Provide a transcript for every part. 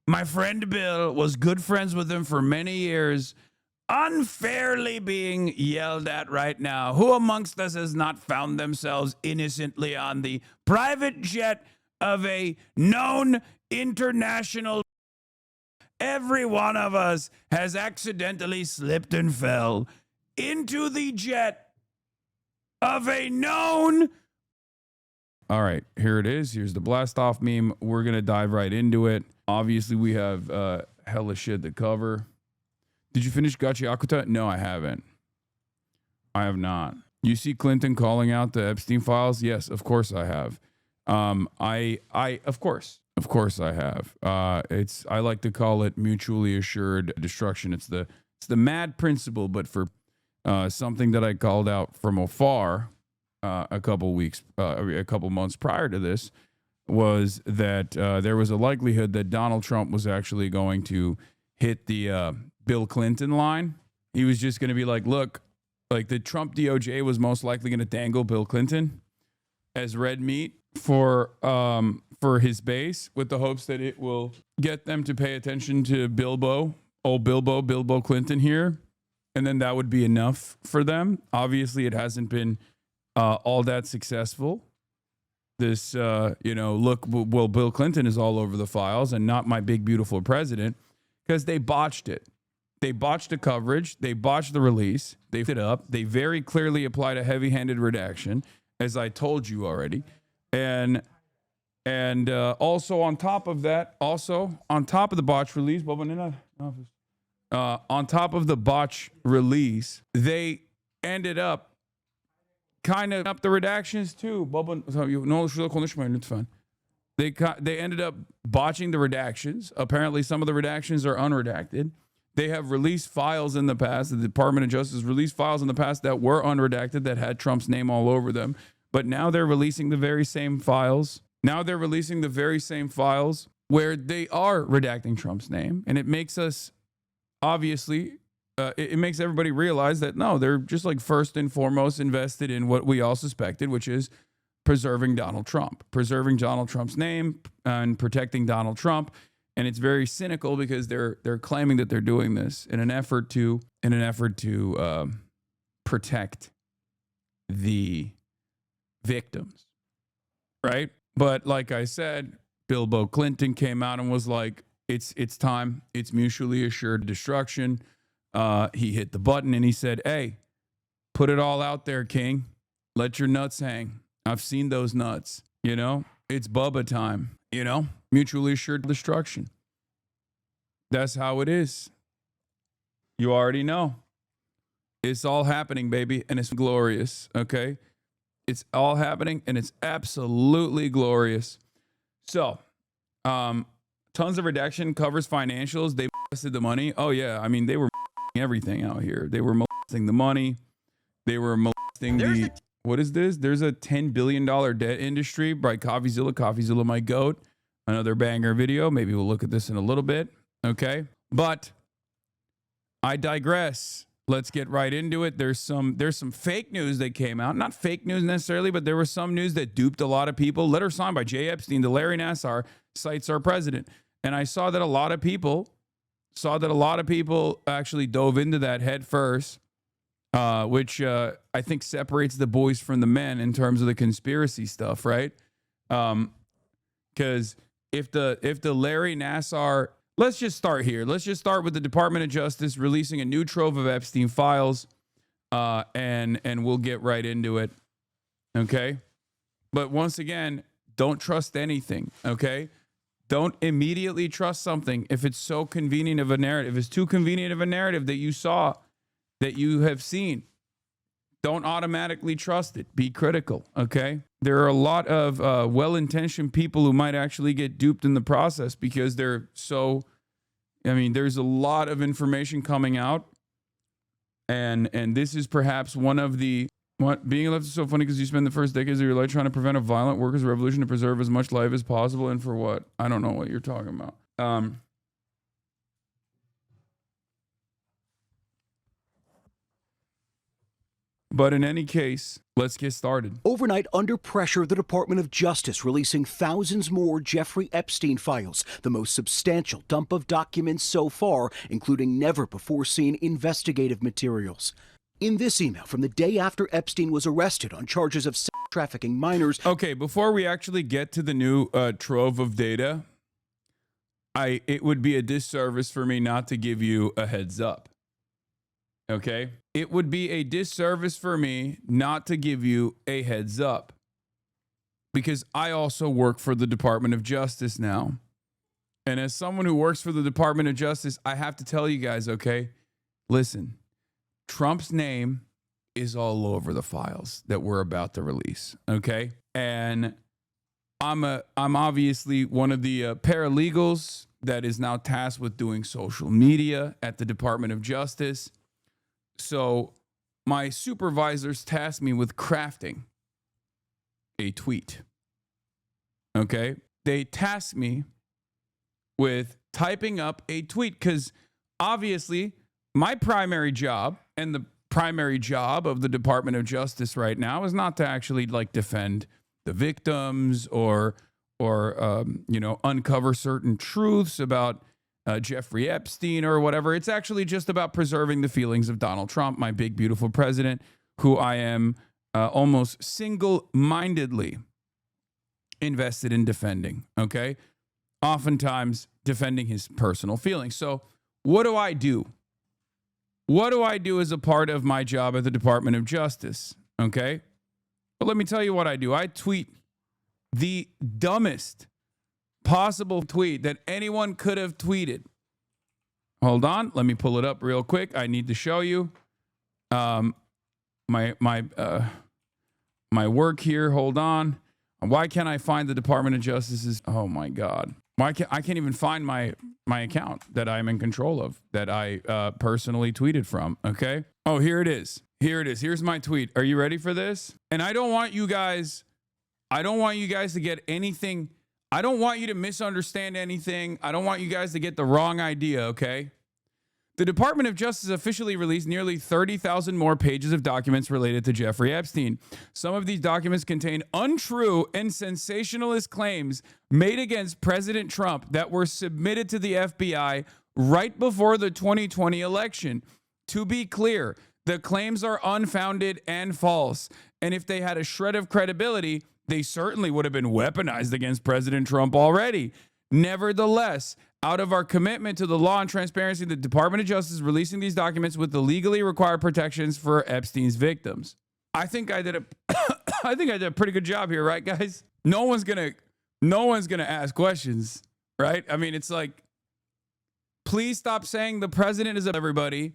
My friend Bill was good friends with him for many years, unfairly being yelled at right now. Who amongst us has not found themselves innocently on the private jet of a known international? Every one of us has accidentally slipped and fell into the jet of a known. All right, here it is. Here's the blast off meme. We're going to dive right into it. Obviously, we have hella shit to cover. Did you finish Gachi? No, I haven't. I have not. You see Clinton calling out the Epstein files? Yes, of course I have. Of course I have. I like to call it mutually assured destruction. It's the mad principle, but for something that I called out from afar a couple months prior to this was that there was a likelihood that Donald Trump was actually going to hit the Bill Clinton line. He was just going to be like, look, like the Trump DOJ was most likely going to dangle Bill Clinton as red meat for his base with the hopes that it will get them to pay attention to Bilbo Clinton here. And then that would be enough for them. Obviously, it hasn't been all that successful. This, look, well, Bill Clinton is all over the files and not my big, beautiful president because they botched it. They botched the coverage. They botched the release. They fit up. They very clearly applied a heavy-handed redaction, as I told you already. And also on top of that, on top of the botch release, on top of the botch release, they ended up kind of up the redactions too. They ended up botching the redactions. Apparently, some of the redactions are unredacted. They have released files in the past. The Department of Justice released files in the past that were unredacted that had Trump's name all over them. But now they're releasing the very same files. Now they're releasing the very same files where they are redacting Trump's name. And it makes us, obviously, it makes everybody realize that, no, they're just like first and foremost invested in what we all suspected, which is preserving Donald Trump's name and protecting Donald Trump. And it's very cynical because they're claiming that they're doing this in an effort to protect the victims, right? But like I said, Bilbo Clinton came out and was like, it's time. It's mutually assured destruction. He hit the button and he said, hey, put it all out there, King. Let your nuts hang. I've seen those nuts, It's Bubba time, Mutually assured destruction. That's how it is. You already know. It's all happening, baby, and it's glorious, okay? It's all happening, and it's absolutely glorious. So, tons of redaction covers financials. They molested the money. Oh, yeah. I mean, they were everything out here. They were molesting the money. They were molesting what is this? There's a $10 billion debt industry by CoffeeZilla, my goat. Another banger video. Maybe we'll look at this in a little bit. Okay. But I digress. Let's get right into it. There's some fake news that came out. Not fake news necessarily, but there was some news that duped a lot of people. Letter signed by J. Epstein to Larry Nassar cites our president. And I saw that a lot of people actually dove into that head first. Which I think separates the boys from the men in terms of the conspiracy stuff, right? Because if the Larry Nassar, let's just start here. Let's just start with the Department of Justice releasing a new trove of Epstein files, and we'll get right into it, okay? But once again, don't trust anything, okay? Don't immediately trust something if it's so convenient of a narrative. If it's too convenient of a narrative that you saw, that you have seen, don't automatically trust it. Be critical, okay? There are a lot of well-intentioned people who might actually get duped in the process because there's a lot of information coming out, and this is perhaps one of the, being left is so funny because you spend the first decades of your life trying to prevent a violent workers' revolution to preserve as much life as possible, and for what? I don't know what you're talking about. But in any case, let's get started. Overnight, under pressure, the Department of Justice releasing thousands more Jeffrey Epstein files, the most substantial dump of documents so far, including never-before-seen investigative materials. In this email from the day after Epstein was arrested on charges of sex trafficking minors. Okay, before we actually get to the new trove of data, it would be a disservice for me not to give you a heads up. Okay? It would be a disservice for me not to give you a heads up, because I also work for the Department of Justice now. And as someone who works for the Department of Justice, I have to tell you guys, okay, listen, Trump's name is all over the files that we're about to release, okay? And I'm obviously one of the paralegals that is now tasked with doing social media at the Department of Justice. So my supervisors tasked me with crafting a tweet. Okay? They tasked me with typing up a tweet because obviously my primary job and the primary job of the Department of Justice right now is not to actually like defend the victims or uncover certain truths about Jeffrey Epstein or whatever. It's actually just about preserving the feelings of Donald Trump, my big, beautiful president, who I am almost single-mindedly invested in defending, okay? Oftentimes defending his personal feelings. So what do I do? What do I do as a part of my job at the Department of Justice, okay? But let me tell you what I do. I tweet the dumbest possible tweet that anyone could have tweeted. Hold on, let me pull it up real quick. I need to show you my work here. Hold on. Why can't I find the Department of Justice's? Oh my God. I can't even find my account that I'm in control of, that I personally tweeted from. Okay. Oh, here it is. Here it is. Here's my tweet. Are you ready for this? And I don't want you guys to get anything. I don't want you to misunderstand anything. I don't want you guys to get the wrong idea, okay? The Department of Justice officially released nearly 30,000 more pages of documents related to Jeffrey Epstein. Some of these documents contain untrue and sensationalist claims made against President Trump that were submitted to the FBI right before the 2020 election. To be clear, the claims are unfounded and false, and if they had a shred of credibility, they certainly would have been weaponized against President Trump already. Nevertheless, out of our commitment to the law and transparency, the Department of Justice is releasing these documents with the legally required protections for Epstein's victims. I think I did a pretty good job here, right, guys? No one's gonna ask questions, right? I mean, it's like, please stop saying the president is everybody.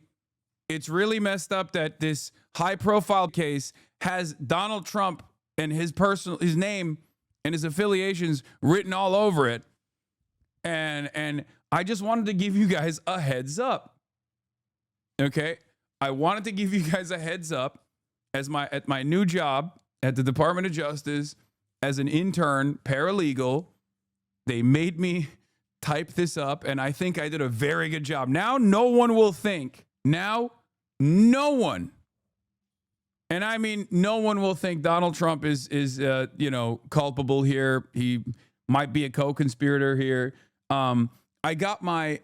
It's really messed up that this high-profile case has Donald Trump and his name and his affiliations written all over it. And I just wanted to give you guys a heads up. Okay? I wanted to give you guys a heads up at my new job at the Department of Justice as an intern paralegal. They made me type this up, and I think I did a very good job. Now no one will think. Now no one. And I mean, no one will think Donald Trump is culpable here. He might be a co-conspirator here. I got my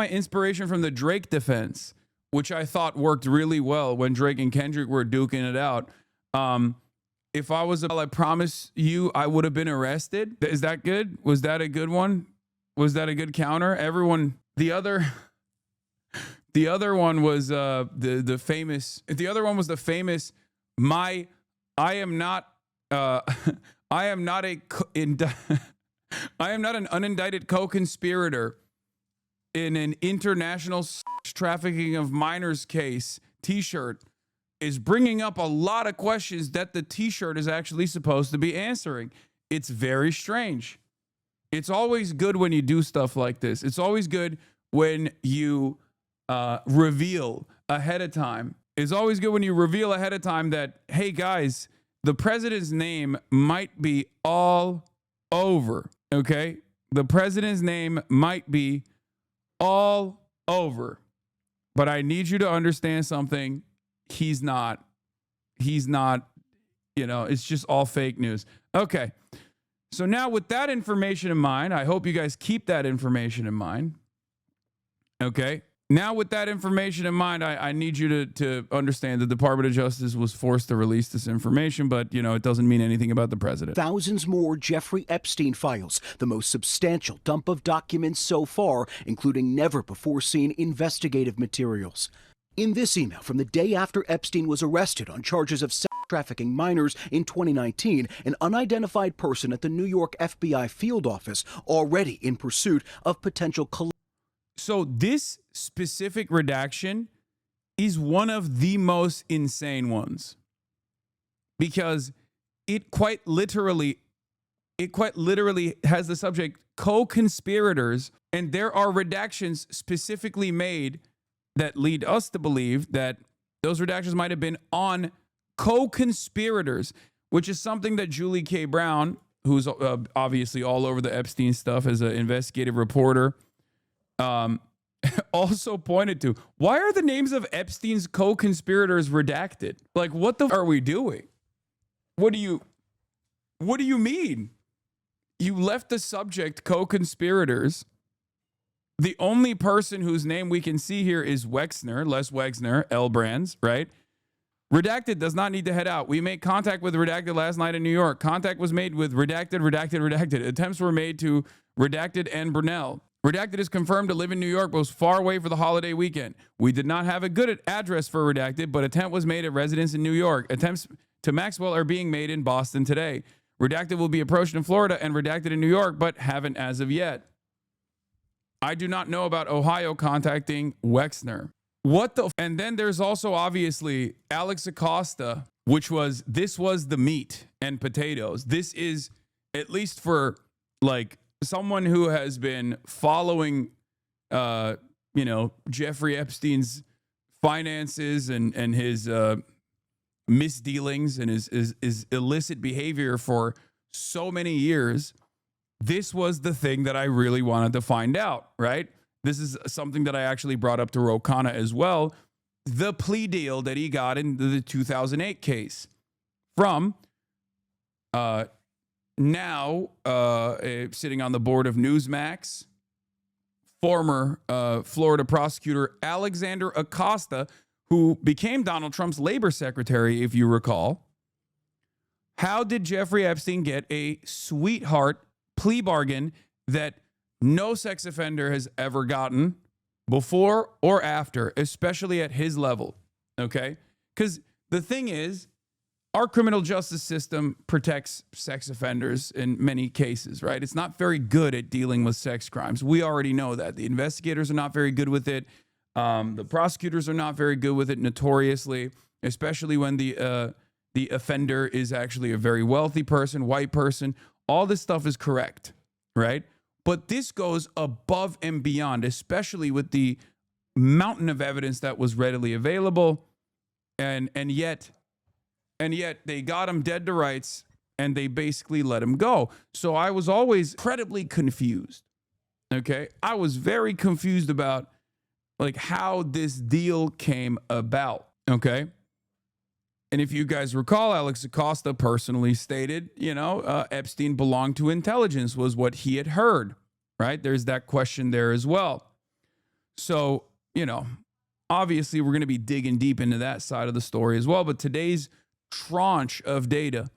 inspiration from the Drake defense, which I thought worked really well when Drake and Kendrick were duking it out. If I was, I promise you, I would have been arrested. Is that good? Was that a good one? Was that a good counter? Everyone, the other one was the famous. The other one was the famous. I am not an unindicted co-conspirator in an international trafficking of minors case. T-shirt is bringing up a lot of questions that the T-shirt is actually supposed to be answering. It's very strange. It's always good when you do stuff like this. It's always good when you reveal ahead of time. It's always good when you reveal ahead of time that, hey guys, the president's name might be all over, okay? The president's name might be all over. But I need you to understand something. he's not, it's just all fake news. Okay. So now with that information in mind, I hope you guys keep that information in mind. Okay. Now with that information in mind, I need you to understand the Department of Justice was forced to release this information, but, it doesn't mean anything about the president. Thousands more Jeffrey Epstein files, the most substantial dump of documents so far, including never-before-seen investigative materials. In this email from the day after Epstein was arrested on charges of sex trafficking minors in 2019, an unidentified person at the New York FBI field office already in pursuit of potential So this specific redaction is one of the most insane ones because it quite literally has the subject co-conspirators, and there are redactions specifically made that lead us to believe that those redactions might have been on co-conspirators, which is something that Julie K. Brown, who's obviously all over the Epstein stuff as an investigative reporter, also pointed to. Why are the names of Epstein's co-conspirators redacted? Like, what the are we doing? What do you mean? You left the subject co-conspirators. The only person whose name we can see here is Wexner, Les Wexner, L. Brands, right? Redacted does not need to head out. We made contact with Redacted last night in New York. Contact was made with Redacted. Attempts were made to Redacted and Brunel. Redacted is confirmed to live in New York, but was far away for the holiday weekend. We did not have a good address for Redacted, but attempt was made at residence in New York. Attempts to Maxwell are being made in Boston today. Redacted will be approached in Florida and Redacted in New York, but haven't as of yet. I do not know about Ohio contacting Wexner. And then there's also obviously Alex Acosta, this was the meat and potatoes. This is, at least for like someone who has been following, Jeffrey Epstein's finances and his misdealings and his illicit behavior for so many years. This was the thing that I really wanted to find out, right? This is something that I actually brought up to Ro Khanna as well. The plea deal that he got in the 2008 case from now sitting on the board of Newsmax, former Florida prosecutor Alexander Acosta, who became Donald Trump's labor secretary, if you recall. How did Jeffrey Epstein get a sweetheart plea bargain that no sex offender has ever gotten before or after, especially at his level? Okay? Because the thing is, our criminal justice system protects sex offenders in many cases, right? It's not very good at dealing with sex crimes. We already know that. The investigators are not very good with it. The prosecutors are not very good with it, notoriously, especially when the offender is actually a very wealthy person, white person. All this stuff is correct, right? But this goes above and beyond, especially with the mountain of evidence that was readily available. And yet they got him dead to rights and they basically let him go. So I was always incredibly confused. Okay. I was very confused about like how this deal came about. Okay. And if you guys recall, Alex Acosta personally stated, Epstein belonged to intelligence, was what he had heard, right? There's that question there as well. So, obviously we're going to be digging deep into that side of the story as well. But today's tranche of data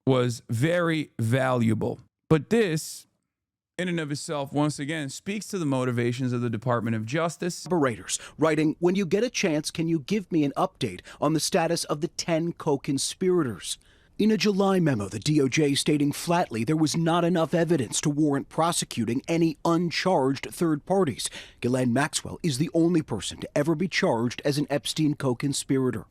was very valuable. But this, in and of itself, once again, speaks to the motivations of the Department of Justice. Collaborators writing, when you get a chance, can you give me an update on the status of the 10 co-conspirators? In a July memo, the DOJ stating flatly there was not enough evidence to warrant prosecuting any uncharged third parties. Ghislaine Maxwell is the only person to ever be charged as an Epstein co-conspirator.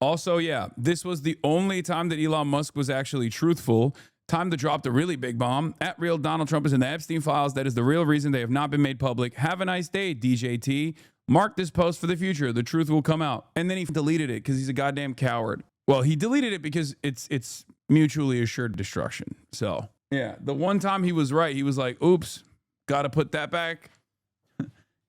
Also, yeah, this was the only time that Elon Musk was actually truthful. Time to drop the really big bomb. At real Donald Trump is in the Epstein files. That is the real reason they have not been made public. Have a nice day, DJT. Mark this post for the future. The truth will come out. And then he deleted it because he's a goddamn coward. Well, he deleted it because it's mutually assured destruction. So, yeah, the one time he was right, he was like, oops, got to put that back.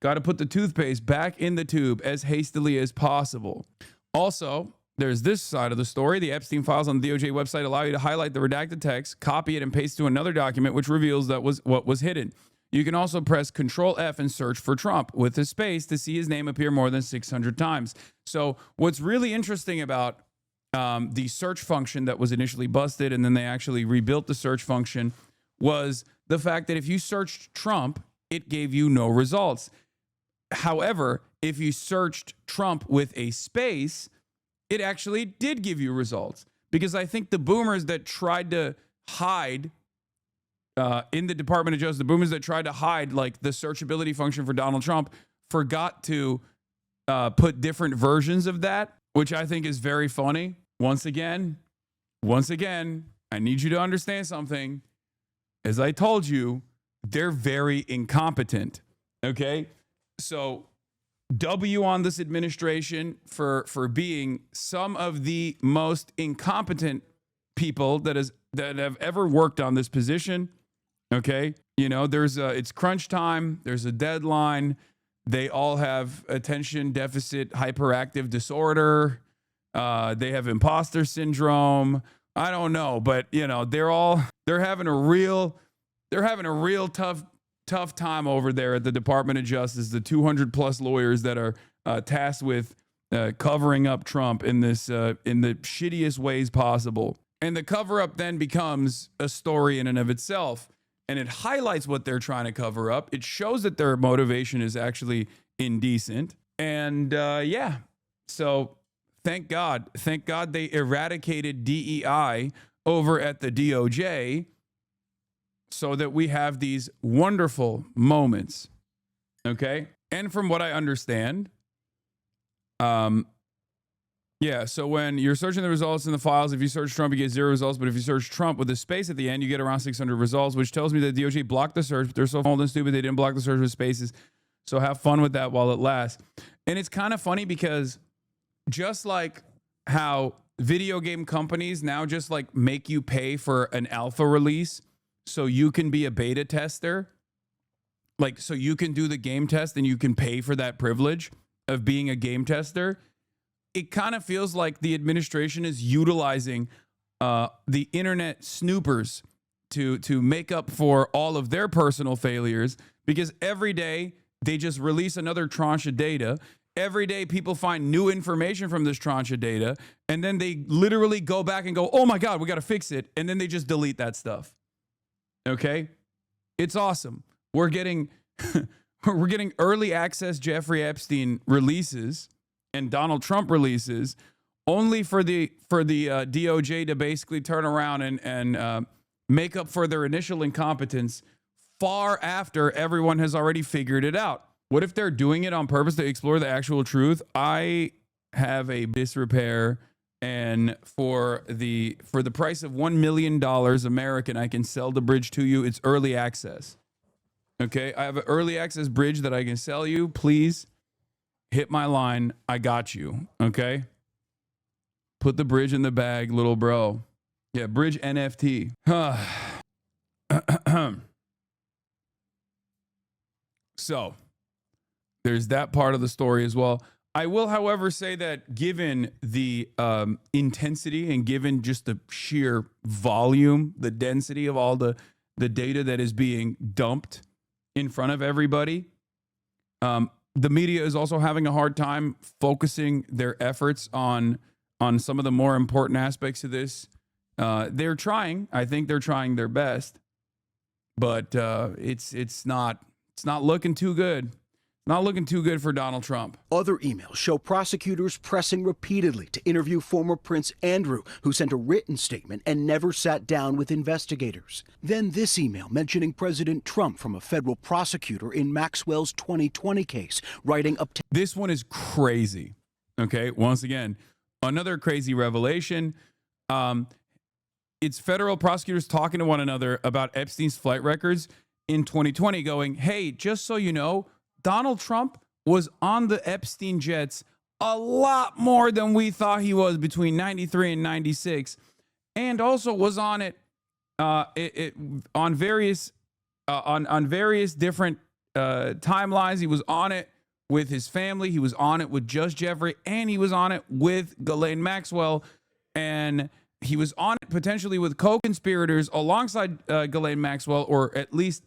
Got to put the toothpaste back in the tube as hastily as possible. Also, there's this side of the story. The Epstein files on the DOJ website allow you to highlight the redacted text, copy it, and paste to another document, which reveals that was what was hidden. You can also press Control F and search for Trump with a space to see his name appear more than 600 times. So what's really interesting about the search function that was initially busted, and then they actually rebuilt the search function, was the fact that if you searched Trump, it gave you no results. However, if you searched Trump with a space, it actually did give you results. Because I think the boomers that tried to hide in the Department of Justice, the boomers that tried to hide like the searchability function for Donald Trump forgot to put different versions of that, which I think is very funny. Once again, I need you to understand something. As I told you, they're very incompetent. Okay? So W on this administration for being some of the most incompetent people that have ever worked on this position. Okay, you know, it's crunch time. There's a deadline. They all have attention deficit hyperactive disorder. They have imposter syndrome. I don't know, but you know, they're having a real tough time over there at the Department of Justice. The 200 plus lawyers that are tasked with covering up Trump in the shittiest ways possible. And the cover up then becomes a story in and of itself. And it highlights what they're trying to cover up. It shows that their motivation is actually indecent. And yeah, so thank God they eradicated DEI over at the DOJ so that we have these wonderful moments. Okay. And from what I understand, yeah, so when you're searching the results in the files, if you search Trump, you get 0 results. But if you search Trump with a space at the end, you get around 600 results, which tells me that DOJ blocked the search. But they're so old and stupid, they didn't block the search with spaces. So have fun with that while it lasts. And it's kind of funny because just like how video game companies now just like make you pay for an alpha release so you can be a beta tester, like so you can do the game test and you can pay for that privilege of being a game tester. It kind of feels like the administration is utilizing the internet snoopers to make up for all of their personal failures, because every day they just release another tranche of data. Every day people find new information from this tranche of data, and then they literally go back and go, oh my God, we got to fix it. And then they just delete that stuff. Okay? It's awesome. We're getting early access Jeffrey Epstein releases and Donald Trump releases only for the DOJ to basically turn around and make up for their initial incompetence far after everyone has already figured it out. What if they're doing it on purpose to explore the actual truth? I have a disrepair, and for the price of $1 million American, I can sell the bridge to you. It's early access. Okay, I have an early access bridge that I can sell you. Please hit my line. I got you. Okay. Put the bridge in the bag, little bro. Yeah, bridge NFT. So there's that part of the story as well. I will, however, say that given the intensity and given just the sheer volume, the density of all the data that is being dumped in front of everybody, the media is also having a hard time focusing their efforts on some of the more important aspects of this. They're trying. I think they're trying their best, but it's not looking too good. Not looking too good for Donald Trump. Other emails show prosecutors pressing repeatedly to interview former Prince Andrew, who sent a written statement and never sat down with investigators. Then this email mentioning President Trump from a federal prosecutor in Maxwell's 2020 case, writing up to... This one is crazy. Okay, once again, another crazy revelation. It's federal prosecutors talking to one another about Epstein's flight records in 2020 going, hey, just so you know, Donald Trump was on the Epstein jets a lot more than we thought he was between 93 and 96, and also was on it, on various different timelines. He was on it with his family. He was on it with just Jeffrey, and he was on it with Ghislaine Maxwell, and he was on it potentially with co-conspirators alongside Ghislaine Maxwell, or at least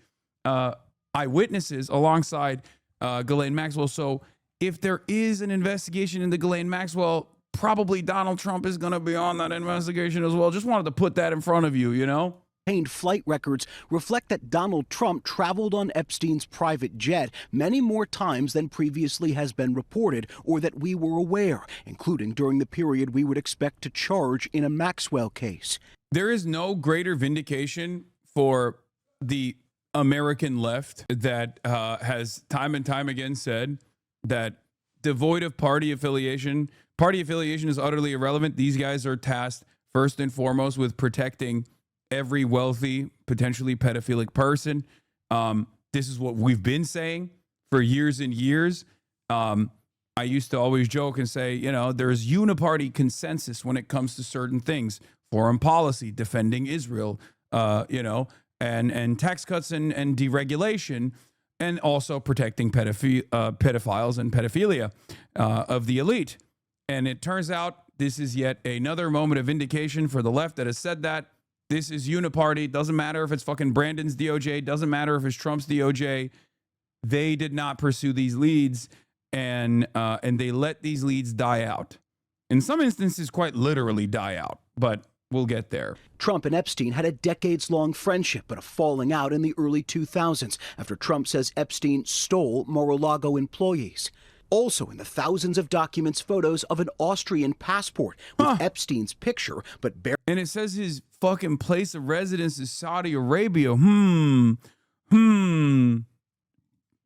eyewitnesses alongside Ghislaine Maxwell. So if there is an investigation into Ghislaine Maxwell, probably Donald Trump is going to be on that investigation as well. Just wanted to put that in front of you, you know? Flight records reflect that Donald Trump traveled on Epstein's private jet many more times than previously has been reported or that we were aware, including during the period we would expect to charge in a Maxwell case. There is no greater vindication for the American left that has time and time again said that devoid of party affiliation is utterly irrelevant. These guys are tasked first and foremost with protecting every wealthy, potentially pedophilic person. This is what we've been saying for years and years. I used to always joke and say, you know, there's uniparty consensus when it comes to certain things: foreign policy, defending Israel, you know, and tax cuts and deregulation, and also protecting pedophiles and pedophilia of the elite. And it turns out this is yet another moment of vindication for the left that has said that. This is uniparty. Doesn't matter if it's fucking Brandon's DOJ. Doesn't matter if it's Trump's DOJ. They did not pursue these leads, and they let these leads die out. In some instances, quite literally die out. But we'll get there. Trump and Epstein had a decades-long friendship, but a falling out in the early 2000s after Trump says Epstein stole Mar-a-Lago employees. Also in the thousands of documents, photos of an Austrian passport with Epstein's picture, but and it says his fucking place of residence is Saudi Arabia.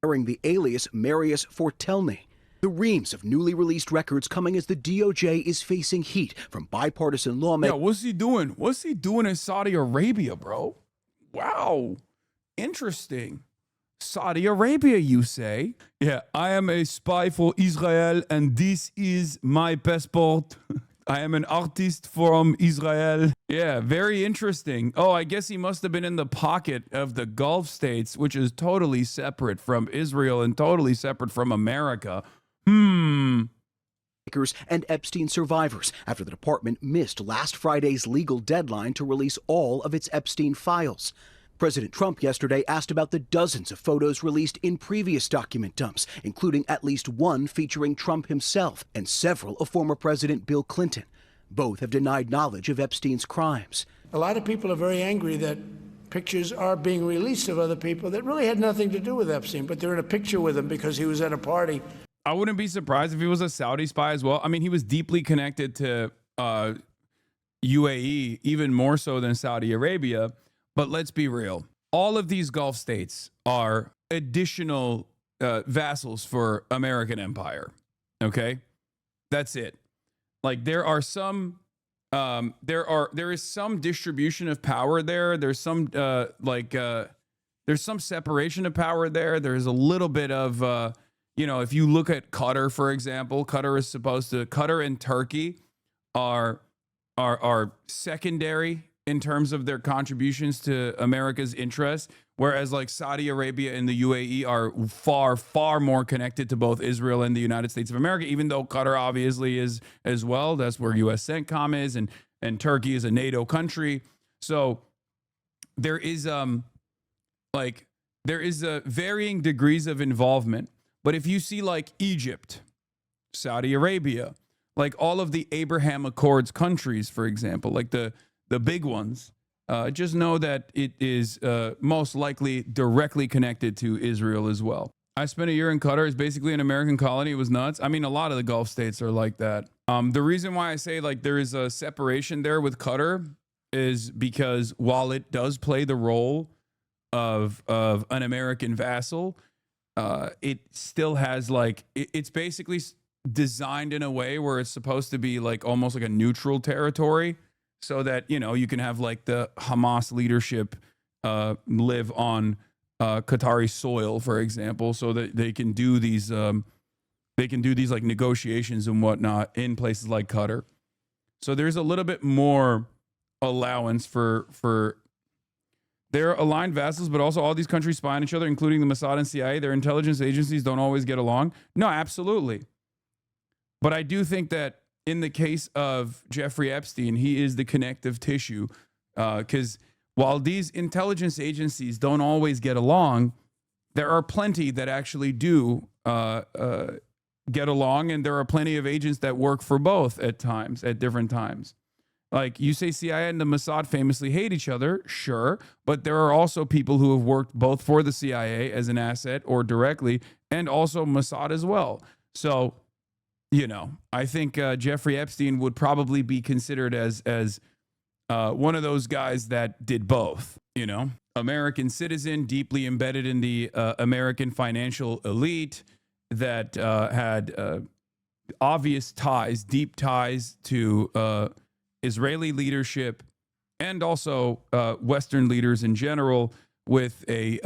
bearing the alias Marius Fortelny. The reams of newly released records coming as the DOJ is facing heat from bipartisan lawmakers. Yeah, what's he doing? What's he doing in Saudi Arabia, bro? Wow. Interesting. Saudi Arabia, you say? Yeah, I am a spy for Israel, and this is my passport. I am an artist from Israel. Yeah, very interesting. Oh, I guess he must have been in the pocket of the Gulf states, which is totally separate from Israel and totally separate from America. And Epstein survivors after the department missed last Friday's legal deadline to release all of its Epstein files. President Trump yesterday asked about the dozens of photos released in previous document dumps, including at least one featuring Trump himself and several of former President Bill Clinton. Both have denied knowledge of Epstein's crimes. A lot of people are very angry that pictures are being released of other people that really had nothing to do with Epstein, but they're in a picture with him because he was at a party. I wouldn't be surprised if he was a Saudi spy as well. I mean, he was deeply connected to UAE, even more so than Saudi Arabia. But let's be real. All of these Gulf states are additional vassals for American empire. Okay? That's it. Like there are some there is some distribution of power there. There's some there's some separation of power there. There's a little bit of you know, if you look at Qatar, for example, Qatar and Turkey are secondary in terms of their contributions to America's interests, whereas like Saudi Arabia and the UAE are far, far more connected to both Israel and the United States of America, even though Qatar obviously is as well. That's where U.S. CENTCOM is, and Turkey is a NATO country. So there is varying degrees of involvement. But if you see like Egypt, Saudi Arabia, like all of the Abraham Accords countries, for example, like the big ones, just know that it is most likely directly connected to Israel as well. I spent a year in Qatar. It's basically an American colony. It was nuts. I mean, a lot of the Gulf states are like that. The reason why I say like there is a separation there with Qatar is because while it does play the role of an American vassal, it still has like, it's basically designed in a way where it's supposed to be like almost like a neutral territory, so that, you know, you can have like the Hamas leadership live on Qatari soil, for example, so that they can do these like negotiations and whatnot in places like Qatar. So there's a little bit more allowance for They're aligned vassals, but also all these countries spy on each other, including the Mossad and CIA. Their intelligence agencies don't always get along. No, absolutely. But I do think that in the case of Jeffrey Epstein, he is the connective tissue. Because while these intelligence agencies don't always get along, there are plenty that actually do get along, and there are plenty of agents that work for both at times, at different times. Like you say, CIA and the Mossad famously hate each other, sure, but there are also people who have worked both for the CIA as an asset or directly, and also Mossad as well. So, you know, I think Jeffrey Epstein would probably be considered as one of those guys that did both. You know, American citizen, deeply embedded in the American financial elite, that had obvious ties, deep ties to Israeli leadership and also Western leaders in general, with a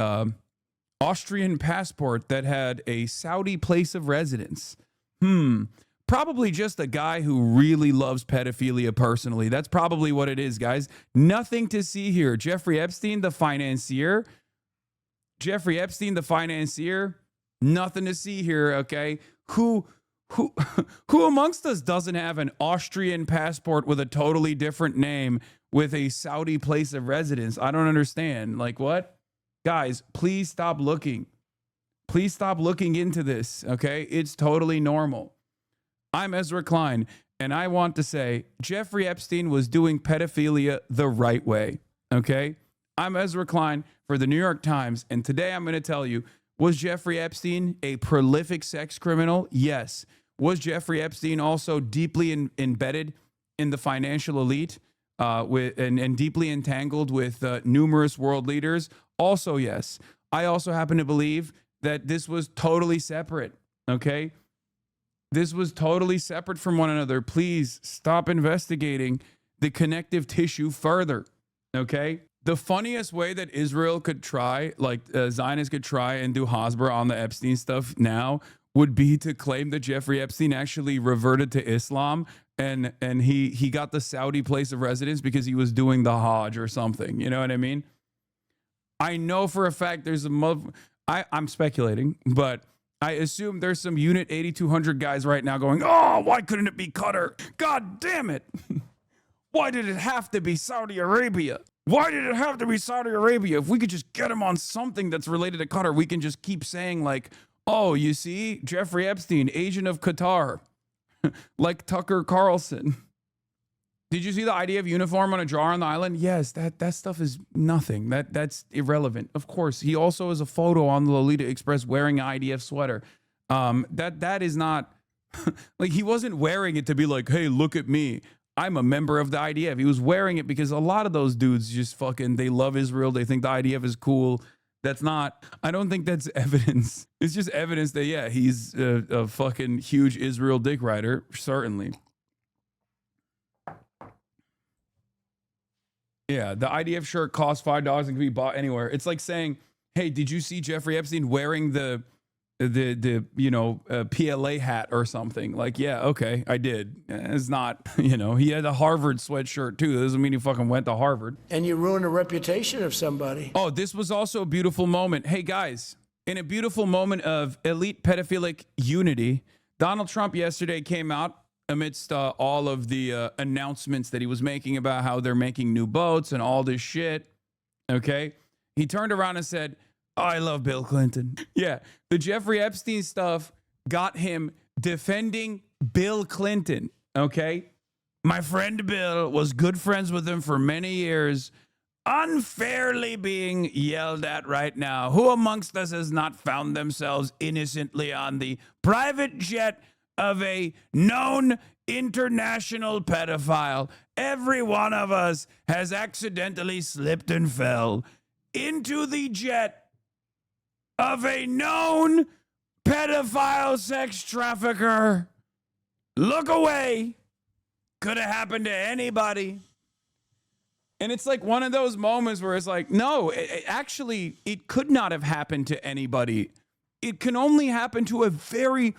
Austrian passport that had a Saudi place of residence. Probably just a guy who really loves pedophilia personally. That's probably what it is, guys. Nothing to see here. Jeffrey Epstein, the financier. Nothing to see here, okay? Who amongst us doesn't have an Austrian passport with a totally different name with a Saudi place of residence? I don't understand. Like, what? Guys, please stop looking. Please stop looking into this, okay? It's totally normal. I'm Ezra Klein, and I want to say Jeffrey Epstein was doing pedophilia the right way, okay? I'm Ezra Klein for the New York Times, and today I'm going to tell you, was Jeffrey Epstein a prolific sex criminal? Yes. Was Jeffrey Epstein also deeply embedded in the financial elite and deeply entangled with numerous world leaders? Also, yes. I also happen to believe that this was totally separate, okay? This was totally separate from one another. Please stop investigating the connective tissue further, okay? The funniest way that Israel could try, like Zionists could try and do Hasbara on the Epstein stuff now, would be to claim that Jeffrey Epstein actually reverted to Islam and he got the Saudi place of residence because he was doing the Hajj or something. You know what I mean? I know for a fact there's I'm speculating, but I assume there's some Unit 8200 guys right now going, oh, why couldn't it be Qatar? God damn it. Why did it have to be Saudi Arabia? Why did it have to be Saudi Arabia? If we could just get him on something that's related to Qatar, we can just keep saying like, oh, you see, Jeffrey Epstein, agent of Qatar, like Tucker Carlson. Did you see the IDF uniform on a jar on the island? Yes, that stuff is nothing. That's irrelevant. Of course, he also has a photo on the Lolita Express wearing an IDF sweater. That is not like he wasn't wearing it to be like, hey, look at me. I'm a member of the IDF. He was wearing it because a lot of those dudes just they love Israel. They think the IDF is cool. I don't think that's evidence. It's just evidence that, yeah, he's a fucking huge Israel dick rider, certainly. Yeah, the IDF shirt costs $5 and can be bought anywhere. It's like saying, hey, did you see Jeffrey Epstein wearing the PLA hat or something? Like, yeah, okay, I did. It's not, he had a Harvard sweatshirt too. That doesn't mean he fucking went to Harvard. And you ruin the reputation of somebody. Oh, this was also a beautiful moment. Hey guys, in a beautiful moment of elite pedophilic unity, Donald Trump yesterday came out amidst all of the announcements that he was making about how they're making new boats and all this shit. Okay. He turned around and said, oh, I love Bill Clinton. Yeah, the Jeffrey Epstein stuff got him defending Bill Clinton, okay? My friend Bill was good friends with him for many years, unfairly being yelled at right now. Who amongst us has not found themselves innocently on the private jet of a known international pedophile? Every one of us has accidentally slipped and fell into the jet of a known pedophile sex trafficker. Look away. Could have happened to anybody. And it's like one of those moments where it's like, no, actually, it could not have happened to anybody. It can only happen to a very,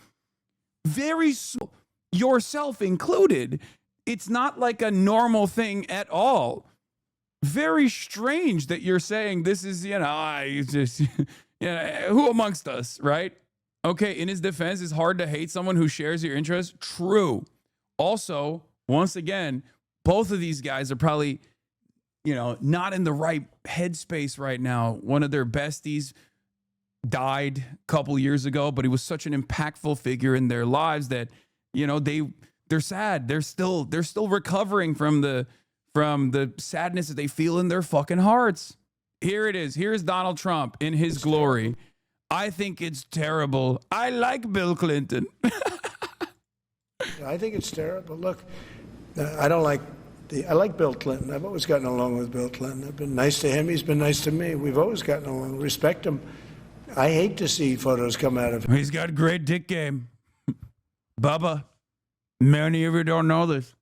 very small, yourself included. It's not like a normal thing at all. very strange that you're saying this is, I just, who amongst us, right? Okay, in his defense, it's hard to hate someone who shares your interests. True. Also, once again, both of these guys are probably, not in the right headspace right now. One of their besties died a couple years ago, but he was such an impactful figure in their lives that, they're sad. They're still recovering from the sadness that they feel in their fucking hearts. Here it is. Here's Donald Trump in his glory. I think it's terrible. I like Bill Clinton. I think it's terrible. Look, I like Bill Clinton. I've always gotten along with Bill Clinton. I've been nice to him. He's been nice to me. We've always gotten along. Respect him. I hate to see photos come out of him. He's got great dick game. Bubba, many of you don't know this.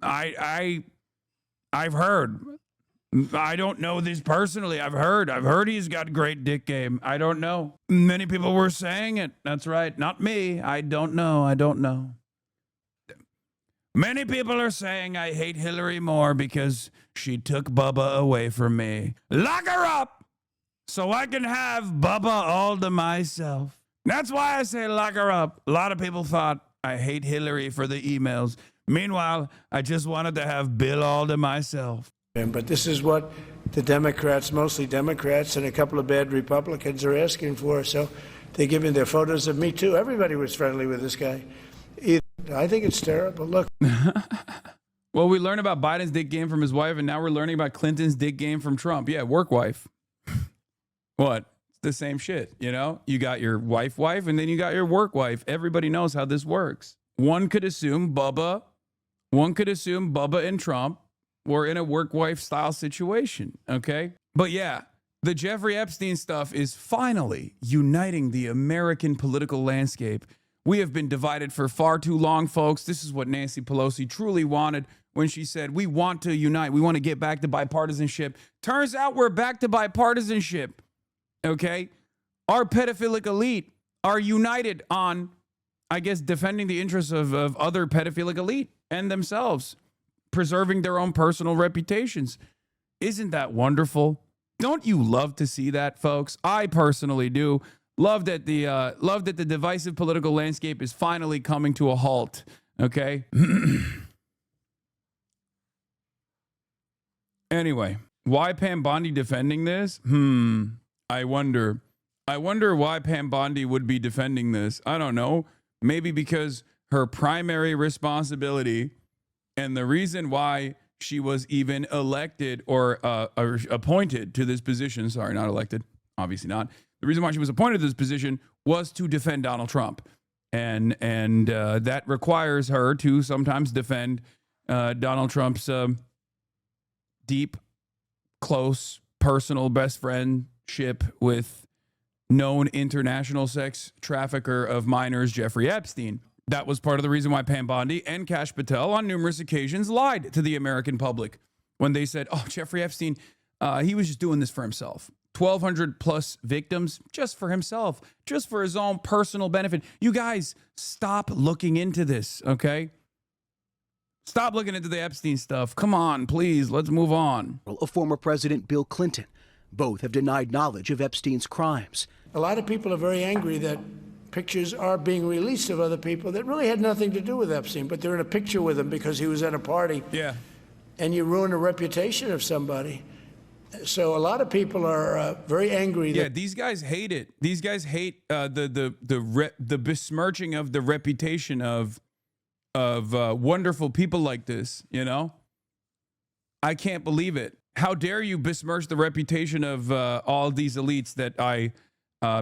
I've heard. I don't know this personally. I've heard he's got great dick game. I don't know. Many people were saying it. That's right. Not me. I don't know. Many people are saying I hate Hillary more because she took Bubba away from me. Lock her up so I can have Bubba all to myself. That's why I say lock her up. A lot of people thought I hate Hillary for the emails. Meanwhile, I just wanted to have Bill all to myself. But this is what the Democrats, mostly Democrats, and a couple of bad Republicans are asking for. So they're giving their photos of me, too. Everybody was friendly with this guy. I think it's terrible. Look. Well, we learned about Biden's dick game from his wife, and now we're learning about Clinton's dick game from Trump. Yeah, work wife. What? It's the same shit, You got your wife, and then you got your work wife. Everybody knows how this works. One could assume Bubba and Trump were in a work wife style situation, okay? But yeah, the Jeffrey Epstein stuff is finally uniting the American political landscape. We have been divided for far too long, folks. This is what Nancy Pelosi truly wanted when she said, we want to unite. We want to get back to bipartisanship. Turns out we're back to bipartisanship, okay? Our pedophilic elite are united on, I guess, defending the interests of other pedophilic elite and themselves, preserving their own personal reputations. Isn't that wonderful? Don't you love to see that, folks? I personally do. Love that the divisive political landscape is finally coming to a halt. Okay. Anyway, why Pam Bondi defending this? I wonder why Pam Bondi would be defending this. I don't know. Maybe because her primary responsibility and the reason why she was even elected or appointed to this position, sorry, not elected, obviously not. The reason why she was appointed to this position was to defend Donald Trump. And that requires her to sometimes defend Donald Trump's deep, close, personal best friendship with known international sex trafficker of minors, Jeffrey Epstein. That was part of the reason why Pam Bondi and Kash Patel on numerous occasions lied to the American public when they said, oh, Jeffrey Epstein, he was just doing this for himself. 1,200 plus victims just for himself, just for his own personal benefit. You guys, stop looking into this, okay? Stop looking into the Epstein stuff. Come on, please, let's move on. Of former President Bill Clinton. Both have denied knowledge of Epstein's crimes. A lot of people are very angry that pictures are being released of other people that really had nothing to do with Epstein, but they're in a picture with him because he was at a party. Yeah. And you ruin the reputation of somebody. So a lot of people are very angry. Yeah, these guys hate it. These guys hate the besmirching of the reputation of wonderful people like this. I can't believe it. How dare you besmirch the reputation of all these elites that I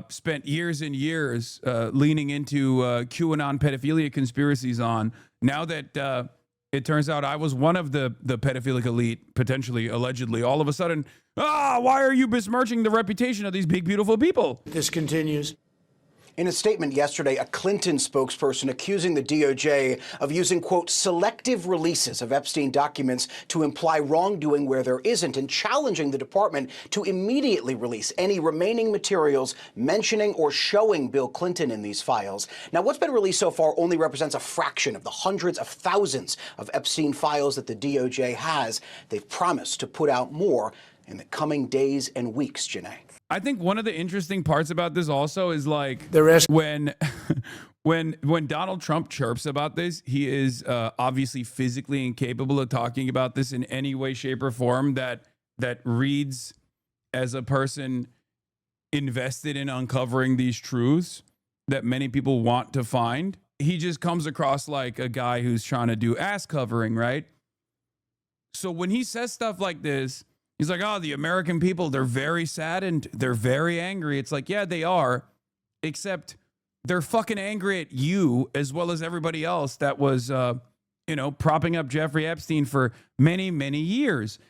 spent years and years leaning into QAnon pedophilia conspiracies on. Now that it turns out I was one of the pedophilic elite, potentially, allegedly, all of a sudden, why are you besmirching the reputation of these big, beautiful people? This continues. In a statement yesterday, a Clinton spokesperson accusing the DOJ of using, quote, selective releases of Epstein documents to imply wrongdoing where there isn't, and challenging the department to immediately release any remaining materials mentioning or showing Bill Clinton in these files. Now, what's been released so far only represents a fraction of the hundreds of thousands of Epstein files that the DOJ has. They've promised to put out more in the coming days and weeks, Janae. I think one of the interesting parts about this also is like The rest- when when Donald Trump chirps about this, he is obviously physically incapable of talking about this in any way, shape, or form that reads as a person invested in uncovering these truths that many people want to find. He just comes across like a guy who's trying to do ass covering, right? So when he says stuff like this, he's like, oh, the American people, they're very saddened. They're very angry. It's like, yeah, they are, except they're fucking angry at you as well as everybody else that was, propping up Jeffrey Epstein for many, many years.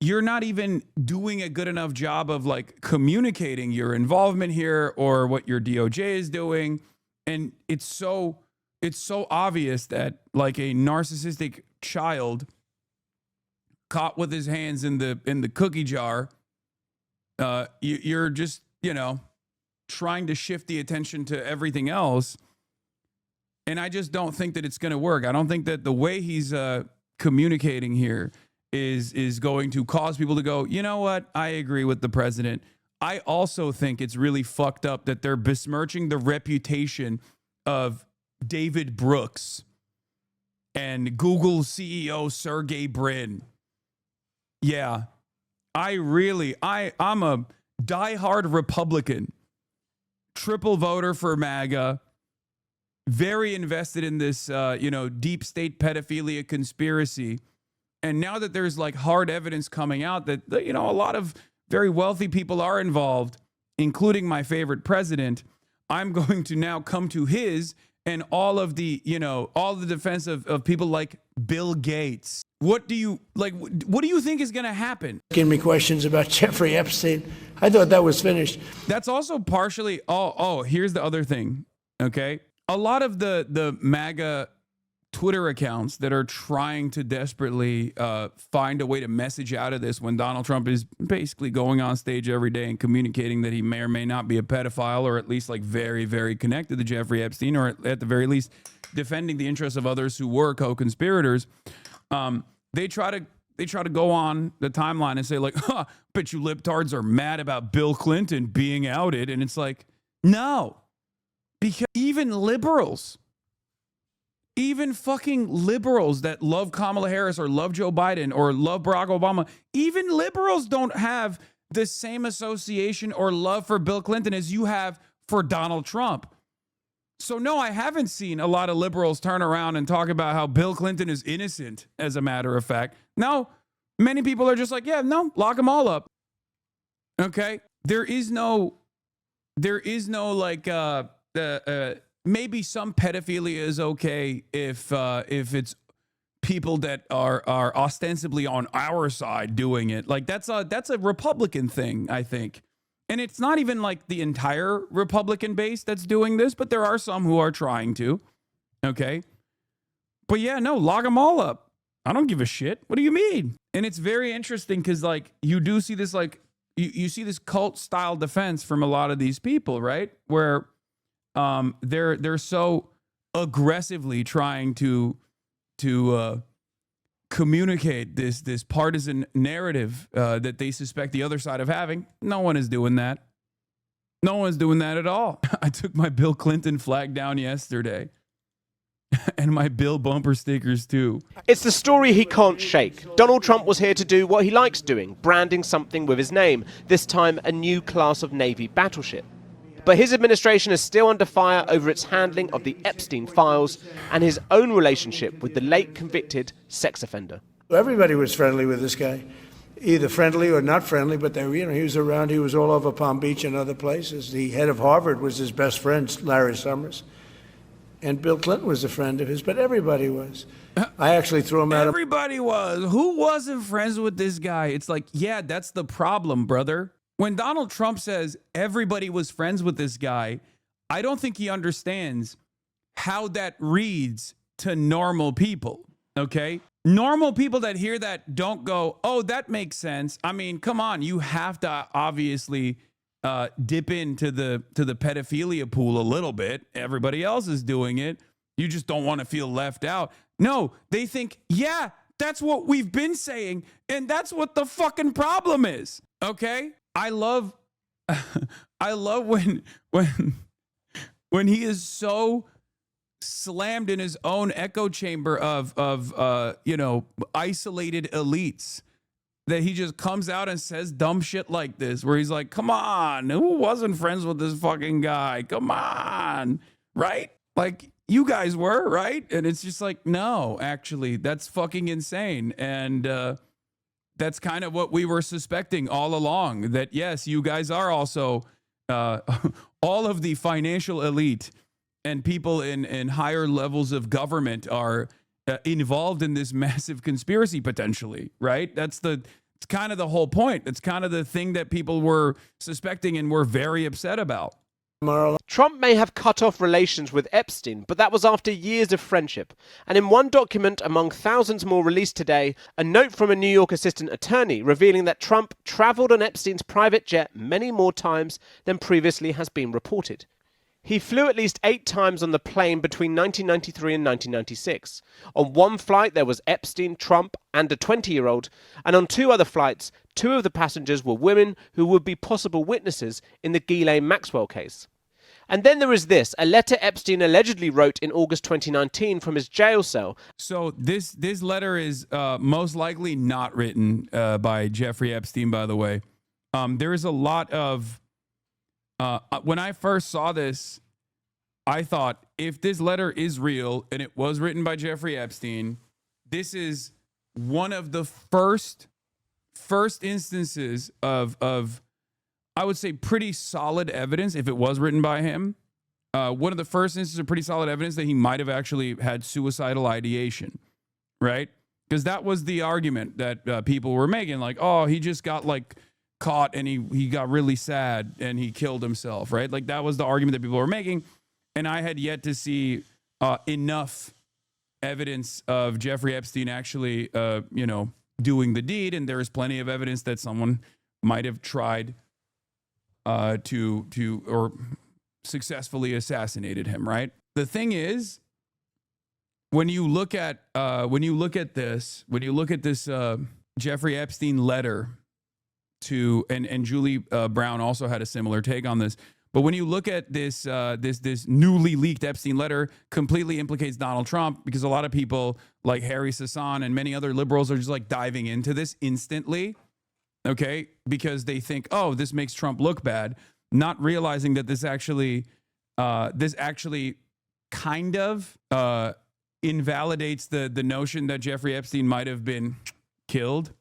You're not even doing a good enough job of like communicating your involvement here or what your DOJ is doing. And it's so obvious that like a narcissistic child caught with his hands in the cookie jar, you're just, trying to shift the attention to everything else. And I just don't think that it's going to work. I don't think that the way he's communicating here is going to cause people to go, you know what? I agree with the president. I also think it's really fucked up that they're besmirching the reputation of David Brooks and Google CEO Sergey Brin. Yeah, I'm a diehard Republican, triple voter for MAGA, very invested in this, deep state pedophilia conspiracy. And now that there's like hard evidence coming out that, a lot of very wealthy people are involved, including my favorite president, I'm going to now come to his and all the defense of people like Bill Gates. What do you think is going to happen? Asking me questions about Jeffrey Epstein. I thought that was finished. That's also partially. Here's the other thing. Okay, a lot of the MAGA Twitter accounts that are trying to desperately find a way to message out of this when Donald Trump is basically going on stage every day and communicating that he may or may not be a pedophile, or at least like very, very connected to Jeffrey Epstein, or at the very least defending the interests of others who were co-conspirators. They try to go on the timeline and say like, bet you libtards are mad about Bill Clinton being outed. And it's like, no, because even fucking liberals that love Kamala Harris or love Joe Biden or love Barack Obama, even liberals don't have the same association or love for Bill Clinton as you have for Donald Trump. So no, I haven't seen a lot of liberals turn around and talk about how Bill Clinton is innocent, as a matter of fact. No, many people are just like, yeah, no, lock them all up. Okay? There is no like, maybe some pedophilia is okay if it's people that are ostensibly on our side doing it. Like that's a Republican thing, I think. And it's not even like the entire Republican base that's doing this, but there are some who are trying to. Okay. But yeah, no, lock them all up. I don't give a shit. What do you mean? And it's very interesting because like you do see this like you see this cult style defense from a lot of these people, right? Where they're so aggressively trying to communicate this partisan narrative that they suspect the other side of having. No one is doing that. No one's doing that at all. I took my Bill Clinton flag down yesterday. And my Bill bumper stickers too. It's the story he can't shake. Donald Trump was here to do what he likes doing, branding something with his name, this time a new class of Navy battleship. But his administration is still under fire over its handling of the Epstein files and his own relationship with the late convicted sex offender. Everybody was friendly with this guy, either friendly or not friendly, but he was around. He was all over Palm Beach and other places. The head of Harvard was his best friend, Larry Summers. And Bill Clinton was a friend of his, but everybody was. I actually threw him out. Everybody was. Who wasn't friends with this guy? It's like, yeah, that's the problem, brother. When Donald Trump says everybody was friends with this guy, I don't think he understands how that reads to normal people, okay? Normal people that hear that don't go, oh, that makes sense. I mean, come on, you have to obviously dip into the pedophilia pool a little bit. Everybody else is doing it. You just don't want to feel left out. No, they think, yeah, that's what we've been saying, and that's what the fucking problem is. Okay? I love when he is so slammed in his own echo chamber of isolated elites that he just comes out and says dumb shit like this, where he's like, come on, who wasn't friends with this fucking guy? Come on, right? Like, you guys were, right? And it's just like, no, actually, that's fucking insane. And that's kind of what we were suspecting all along, that yes, you guys are also all of the financial elite and people in higher levels of government are involved in this massive conspiracy potentially, right? It's kind of the whole point. It's kind of the thing that people were suspecting and were very upset about. Trump may have cut off relations with Epstein, but that was after years of friendship. And in one document among thousands more released today, a note from a New York assistant attorney revealing that Trump traveled on Epstein's private jet many more times than previously has been reported. He flew at least 8 times on the plane between 1993 and 1996. On one flight, there was Epstein, Trump, and a 20-year-old. And on 2 other flights, 2 of the passengers were women who would be possible witnesses in the Ghislaine Maxwell case. And then there is this, a letter Epstein allegedly wrote in August 2019 from his jail cell. So this letter is most likely not written by Jeffrey Epstein, by the way. There is a lot of... when I first saw this, I thought, if this letter is real and it was written by Jeffrey Epstein, this is one of the first instances of I would say pretty solid evidence, if it was written by him. One of the first instances of pretty solid evidence that he might have actually had suicidal ideation, right? Because that was the argument that people were making, like, oh, he just got like caught and he got really sad and he killed himself, right? Like, that was the argument that people were making. And I had yet to see enough evidence of Jeffrey Epstein actually, doing the deed. And there is plenty of evidence that someone might have tried to or successfully assassinated him, right? The thing is, when you look at this Jeffrey Epstein letter to, and Julie Brown also had a similar take on this. But when you look at this newly leaked Epstein letter, completely implicates Donald Trump, because a lot of people like Harry Hasan and many other liberals are just like diving into this instantly, okay? Because they think, oh, this makes Trump look bad, not realizing that this actually kind of invalidates the notion that Jeffrey Epstein might have been killed.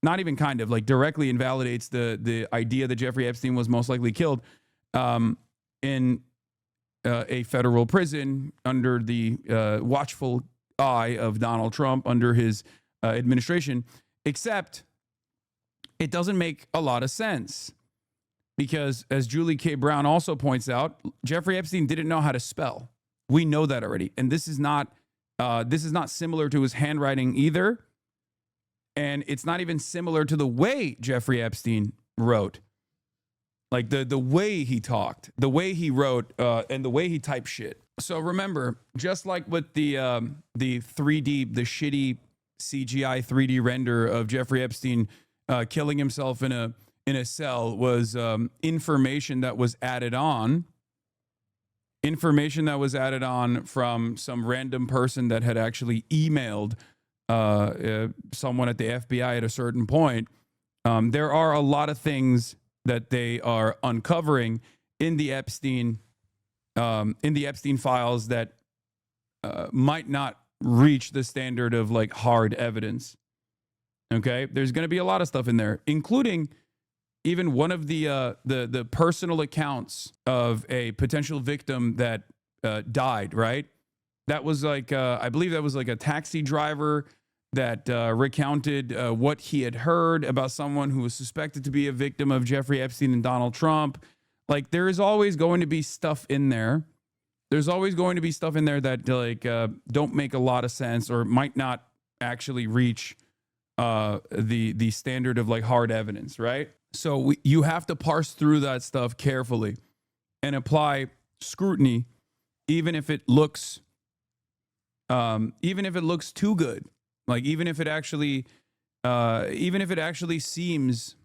Not even kind of, like directly invalidates the idea that Jeffrey Epstein was most likely killed in a federal prison under the watchful eye of Donald Trump under his administration. Except it doesn't make a lot of sense, because as Julie K. Brown also points out, Jeffrey Epstein didn't know how to spell. We know that already, and this is not similar to his handwriting either. And it's not even similar to the way Jeffrey Epstein wrote. Like the way he talked, the way he wrote, and the way he typed shit. So remember, just like with the 3D, the shitty CGI 3D render of Jeffrey Epstein killing himself in a cell was information that was added on. Information that was added on from some random person that had actually emailed someone at the FBI at a certain point. There are a lot of things that they are uncovering in the Epstein files that might not reach the standard of like hard evidence. Okay, there's going to be a lot of stuff in there, including even one of the personal accounts of a potential victim that died. Right, that was like I believe that was like a taxi driver that recounted what he had heard about someone who was suspected to be a victim of Jeffrey Epstein and Donald Trump. Like, there is always going to be stuff in there. There's always going to be stuff in there that like don't make a lot of sense or might not actually reach the standard of like hard evidence, right? So you have to parse through that stuff carefully and apply scrutiny, even if it looks too good. Like even if it actually seems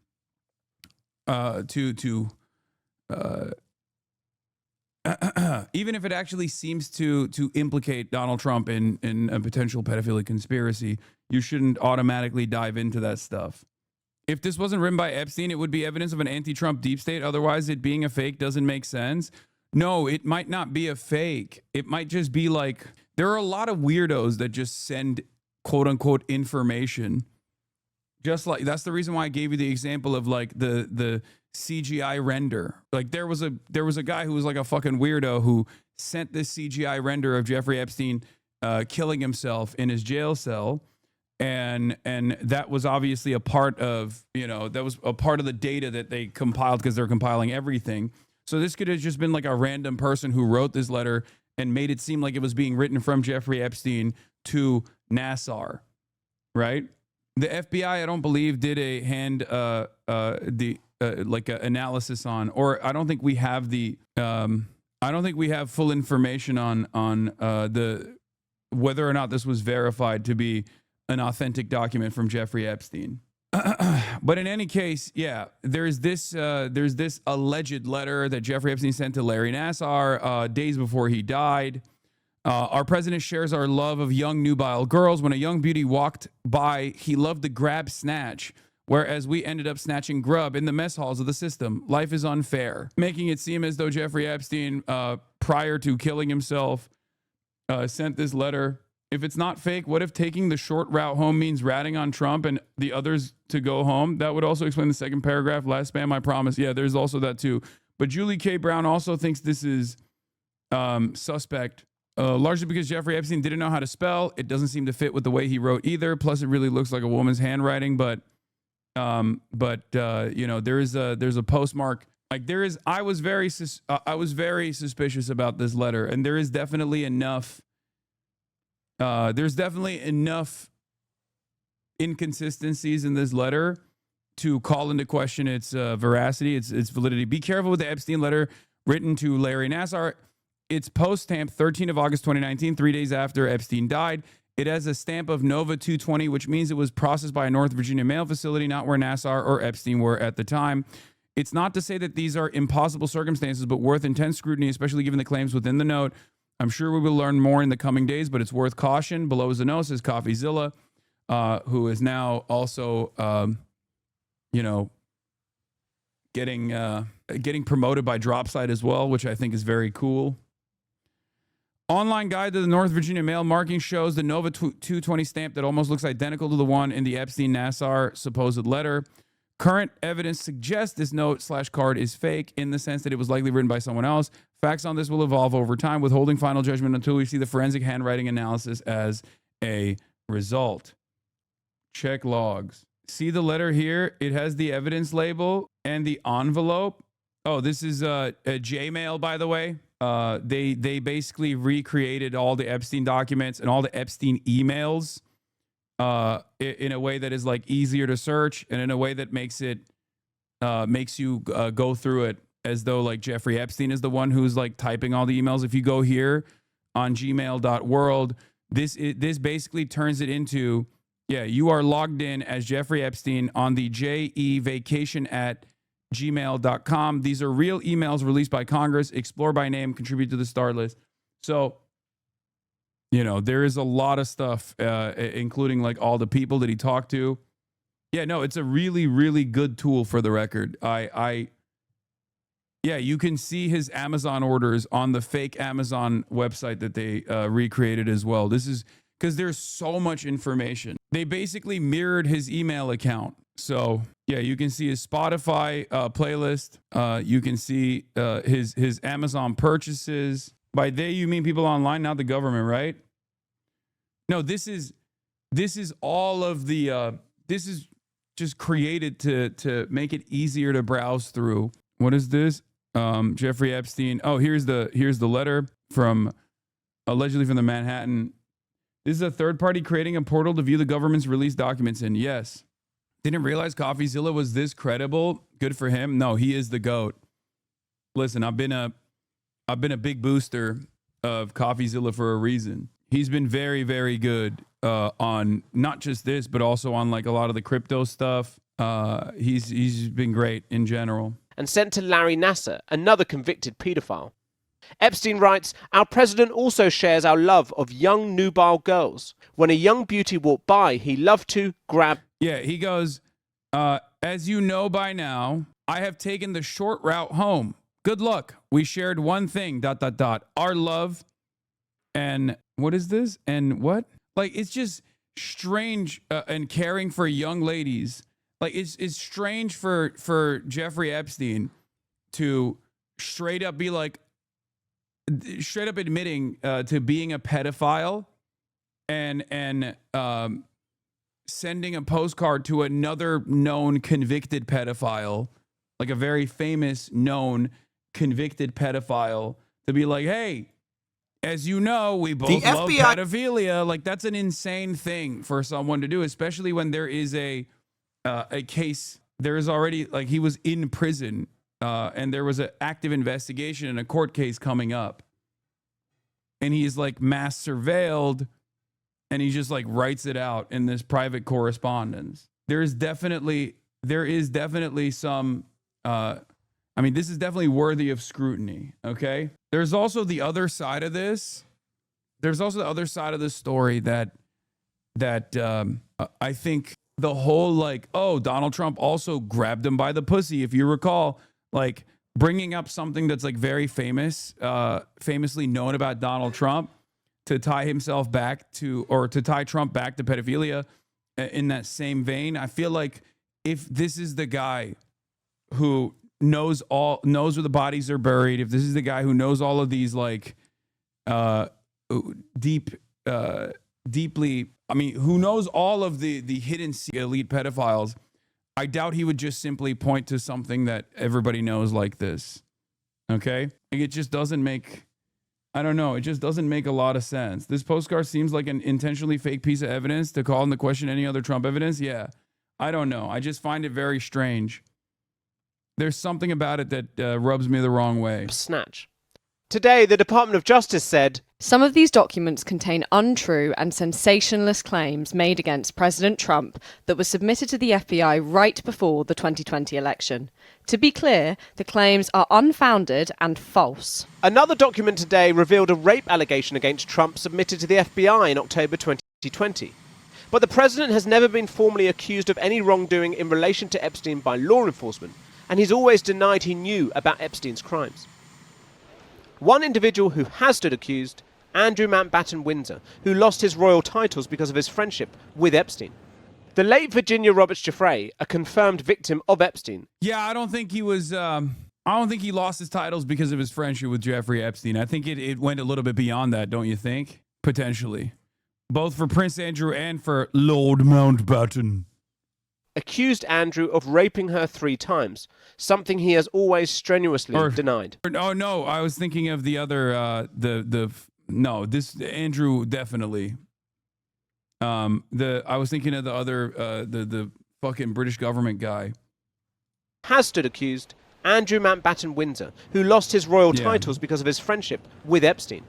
even if it actually seems to implicate Donald Trump in a potential pedophilic conspiracy, you shouldn't automatically dive into that stuff. If this wasn't written by Epstein, it would be evidence of an anti-Trump deep state. Otherwise, it being a fake doesn't make sense. No, it might not be a fake. It might just be like, there are a lot of weirdos that just send quote unquote information. Just like, that's the reason why I gave you the example of like the CGI render. Like there was a guy who was like a fucking weirdo who sent this CGI render of Jeffrey Epstein killing himself in his jail cell. And that was obviously a part of, that was a part of the data that they compiled because they're compiling everything. So this could have just been like a random person who wrote this letter and made it seem like it was being written from Jeffrey Epstein to Nassar, right? The FBI, I don't believe, did a analysis on, or I don't think we have full information on the whether or not this was verified to be an authentic document from Jeffrey Epstein. But in any case, yeah, there's this alleged letter that Jeffrey Epstein sent to Larry Nassar days before he died. Our president shares our love of young nubile girls. When a young beauty walked by, he loved to grab snatch, whereas we ended up snatching grub in the mess halls of the system. Life is unfair, making it seem as though Jeffrey Epstein, prior to killing himself, sent this letter. If it's not fake, what if taking the short route home means ratting on Trump and the others to go home? That would also explain the second paragraph. Last spam, I promise. Yeah, there's also that too. But Julie K. Brown also thinks this is suspect, largely because Jeffrey Epstein didn't know how to spell. It doesn't seem to fit with the way he wrote either. Plus, it really looks like a woman's handwriting. But there's a postmark. Like there is. I was very suspicious about this letter, and there is definitely enough. There's definitely enough inconsistencies in this letter to call into question its veracity, its validity. Be careful with the Epstein letter written to Larry Nassar. It's post-stamped 13 of August 2019, 3 days after Epstein died. It has a stamp of Nova 220, which means it was processed by a North Virginia mail facility, not where Nassar or Epstein were at the time. It's not to say that these are impossible circumstances, but worth intense scrutiny, especially given the claims within the note. I'm sure we will learn more in the coming days, but it's worth caution. Below is a note, says CoffeeZilla, who is now also, getting promoted by Dropsite as well, which I think is very cool. Online guide to the North Virginia mail marking shows the Nova 220 stamp that almost looks identical to the one in the Epstein-Nassar supposed letter. Current evidence suggests this note/card is fake in the sense that it was likely written by someone else. Facts on this will evolve over time, withholding final judgment until we see the forensic handwriting analysis as a result. Check logs. See the letter here? It has the evidence label and the envelope. Oh, this is a Gmail, by the way. They basically recreated all the Epstein documents and all the Epstein emails in a way that is like easier to search and in a way that makes you go through it as though like Jeffrey Epstein is the one who's like typing all the emails. If you go here on gmail.world, this basically turns it into, you are logged in as Jeffrey Epstein on the jevacation@gmail.com. These are real emails released by Congress. Explore by name, contribute to the star list. So, there is a lot of stuff, including like all the people that he talked to. Yeah, no, it's a really, really good tool for the record. You can see his Amazon orders on the fake Amazon website that they recreated as well. This is because there's so much information. They basically mirrored his email account. So you can see his Spotify playlist. You can see his Amazon purchases. By they, you mean people online, not the government, right? No, this is all of the, this is just created to make it easier to browse through. What is this? Jeffrey Epstein. Oh, here's the letter from allegedly from the Manhattan. This is a third party creating a portal to view the government's released documents. And yes, didn't realize CoffeeZilla was this credible. Good for him. No, he is the GOAT. Listen, I've been a big booster of CoffeeZilla for a reason. He's been very, very good on not just this, but also on like a lot of the crypto stuff. He's been great in general. And sent to Larry Nassar, another convicted paedophile. Epstein writes, our president also shares our love of young nubile girls. When a young beauty walked by, he loved to grab. Yeah, he goes, as you know by now, I have taken the short route home. Good luck. We shared one thing, ... Our love. And what is this? And what? Like, it's just strange and caring for young ladies. Like, it's strange for Jeffrey Epstein to straight up be like, straight up admitting to being a pedophile and sending a postcard to another known convicted pedophile, like a very famous known convicted pedophile, to be like, hey, as you know, we both love pedophilia. Like, that's an insane thing for someone to do, especially when there is a case. There is already, like, he was in prison and there was an active investigation and a court case coming up. And he's like mass surveilled and he just like writes it out in this private correspondence. There is definitely some, I mean, this is definitely worthy of scrutiny. Okay. There's also the other side of this. There's also the other side of this story that I think the whole like, oh, Donald Trump also grabbed him by the pussy. If you recall, like bringing up something that's like very famous, famously known about Donald Trump to tie himself back to, or to tie Trump back to pedophilia in that same vein. I feel like if this is the guy who knows where the bodies are buried, if this is the guy who knows all of these like deeply, I mean, who knows all of the hidden elite pedophiles, I doubt he would just simply point to something that everybody knows like this. Okay? Like, it just doesn't make, I don't know, it just doesn't make a lot of sense. This postcard seems like an intentionally fake piece of evidence to call into question any other Trump evidence. Yeah. I don't know. I just find it very strange. There's something about it that rubs me the wrong way. Snatch. Today, the Department of Justice said, some of these documents contain untrue and sensationalist claims made against President Trump that were submitted to the FBI right before the 2020 election. To be clear, the claims are unfounded and false. Another document today revealed a rape allegation against Trump submitted to the FBI in October 2020. But the president has never been formally accused of any wrongdoing in relation to Epstein by law enforcement, and he's always denied he knew about Epstein's crimes. One individual who has stood accused, Andrew Mountbatten Windsor, who lost his royal titles because of his friendship with Epstein. The late Virginia Roberts Giuffre, a confirmed victim of Epstein. Yeah, I don't think he was, I don't think he lost his titles because of his friendship with Jeffrey Epstein. I think it went a little bit beyond that, don't you think? Potentially. Both for Prince Andrew and for Lord Mountbatten. Accused Andrew of raping her 3 times, something he has always strenuously denied. Oh, no, I was thinking of the other, no, this Andrew definitely. I was thinking of the other, the fucking British government guy. Has stood accused, Andrew Mountbatten Windsor, who lost his royal titles because of his friendship with Epstein.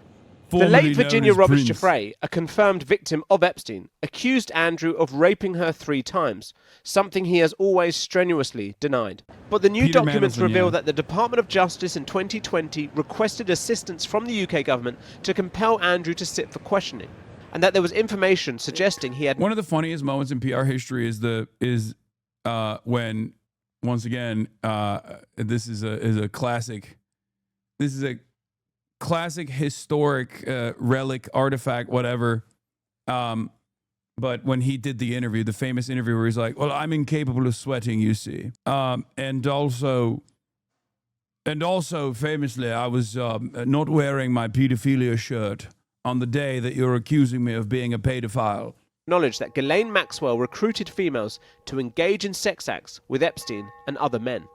The late Virginia Roberts Giuffre, a confirmed victim of Epstein, accused Andrew of raping her 3 times, something he has always strenuously denied. But the new documents reveal that the Department of Justice in 2020 requested assistance from the UK government to compel Andrew to sit for questioning, and that there was information suggesting he had... One of the funniest moments in PR history is when, once again, this is a classic. This is a classic historic relic, artifact, whatever. But when he did the interview, the famous interview where he's like, well, I'm incapable of sweating, you see. And also famously, I was not wearing my pedophilia shirt on the day that you're accusing me of being a pedophile. Knowledge that Ghislaine Maxwell recruited females to engage in sex acts with Epstein and other men.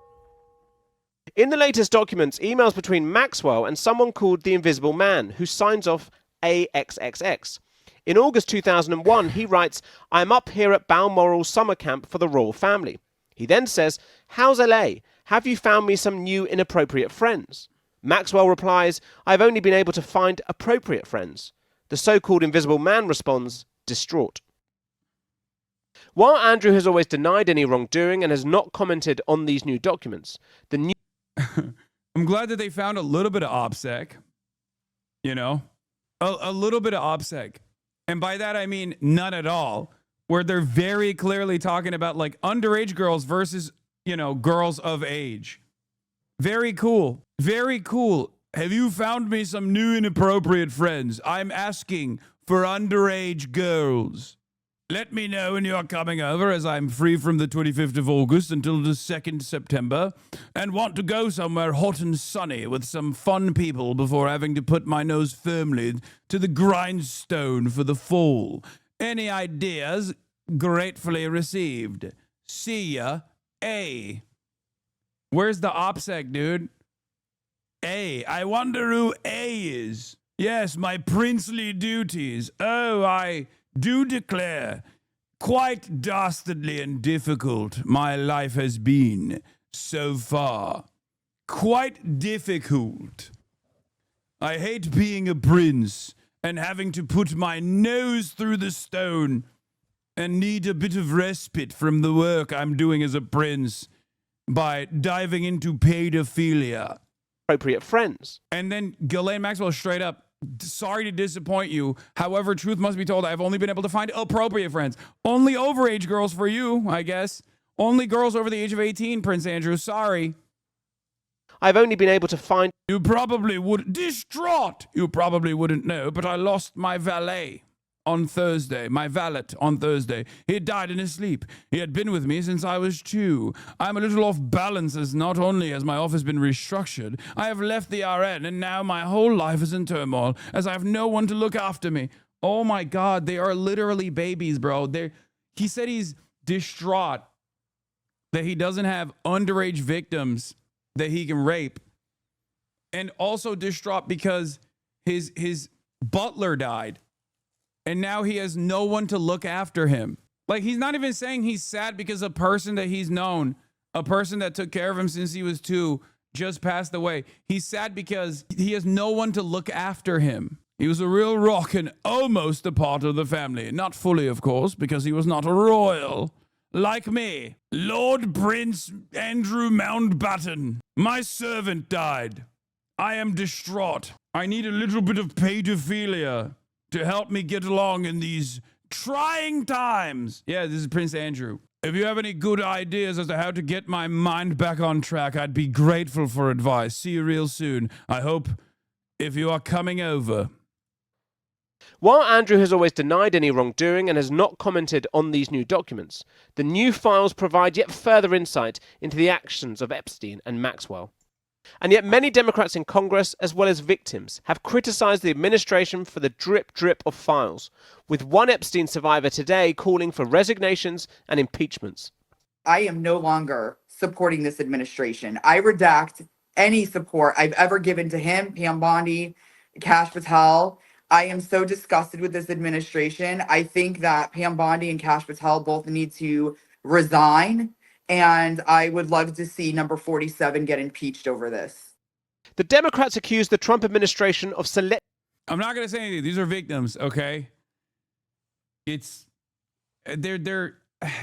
In the latest documents, emails between Maxwell and someone called the Invisible Man, who signs off AXXX. In August 2001, he writes, "I'm up here at Balmoral summer camp for the royal family." He then says, "How's LA? Have you found me some new inappropriate friends?" Maxwell replies, "I've only been able to find appropriate friends." The so-called Invisible Man responds, distraught. While Andrew has always denied any wrongdoing and has not commented on these new documents, the new... I'm glad that they found a little bit of OPSEC, you know, a little bit of OPSEC. And by that, I mean none at all, where they're very clearly talking about like underage girls versus, you know, girls of age. Very cool. Very cool. Have you found me some new inappropriate friends? I'm asking for underage girls. Let me know when you're coming over, as I'm free from the 25th of August until the 2nd September and want to go somewhere hot and sunny with some fun people before having to put my nose firmly to the grindstone for the fall. Any ideas? Gratefully received. See ya. A. Where's the OPSEC, dude? A. I wonder who A is. Yes, my princely duties. Oh, I do declare, quite dastardly and difficult my life has been so far. Quite difficult. I hate being a prince and having to put my nose through the stone and need a bit of respite from the work I'm doing as a prince by diving into pedophilia. appropriate friends. And then Ghislaine Maxwell straight up, sorry to disappoint you. However, truth must be told, I've only been able to find appropriate friends. Only overage girls for you, I guess. Only girls over the age of 18, Prince Andrew. Sorry. I've only been able to find... You probably would... Distraught! You probably wouldn't know, but I lost my valet on Thursday. My valet on Thursday. He had died in his sleep. He had been with me since I was 2. I'm a little off balance, as not only has my office been restructured, I have left the RN, and now my whole life is in turmoil, as I have no one to look after me. Oh my God, they are literally babies, bro. He said he's distraught that he doesn't have underage victims that he can rape, and also distraught because his butler died. And now he has no one to look after him. Like, he's not even saying he's sad because a person that he's known, a person that took care of him since he was 2, just passed away. He's sad because he has no one to look after him. He was a real rock and almost a part of the family. Not fully, of course, because he was not a royal. Like me. Lord Prince Andrew Mountbatten. My servant died. I am distraught. I need a little bit of pedophilia to help me get along in these trying times. Yeah, this is Prince Andrew. If you have any good ideas as to how to get my mind back on track, I'd be grateful for advice. See you real soon. I hope if you are coming over. While Andrew has always denied any wrongdoing and has not commented on these new documents, the new files provide yet further insight into the actions of Epstein and Maxwell. And yet many Democrats in Congress, as well as victims, have criticized the administration for the drip of files, with one Epstein survivor today calling for resignations and impeachments. I am no longer supporting this administration. I redact any support I've ever given to him, Pam Bondi, Kash Patel. I am so disgusted with this administration. I think that Pam Bondi and Kash Patel both need to resign. And I would love to see number 47 get impeached over this. The Democrats accuse the Trump administration of I'm not going to say anything. These are victims, okay? They're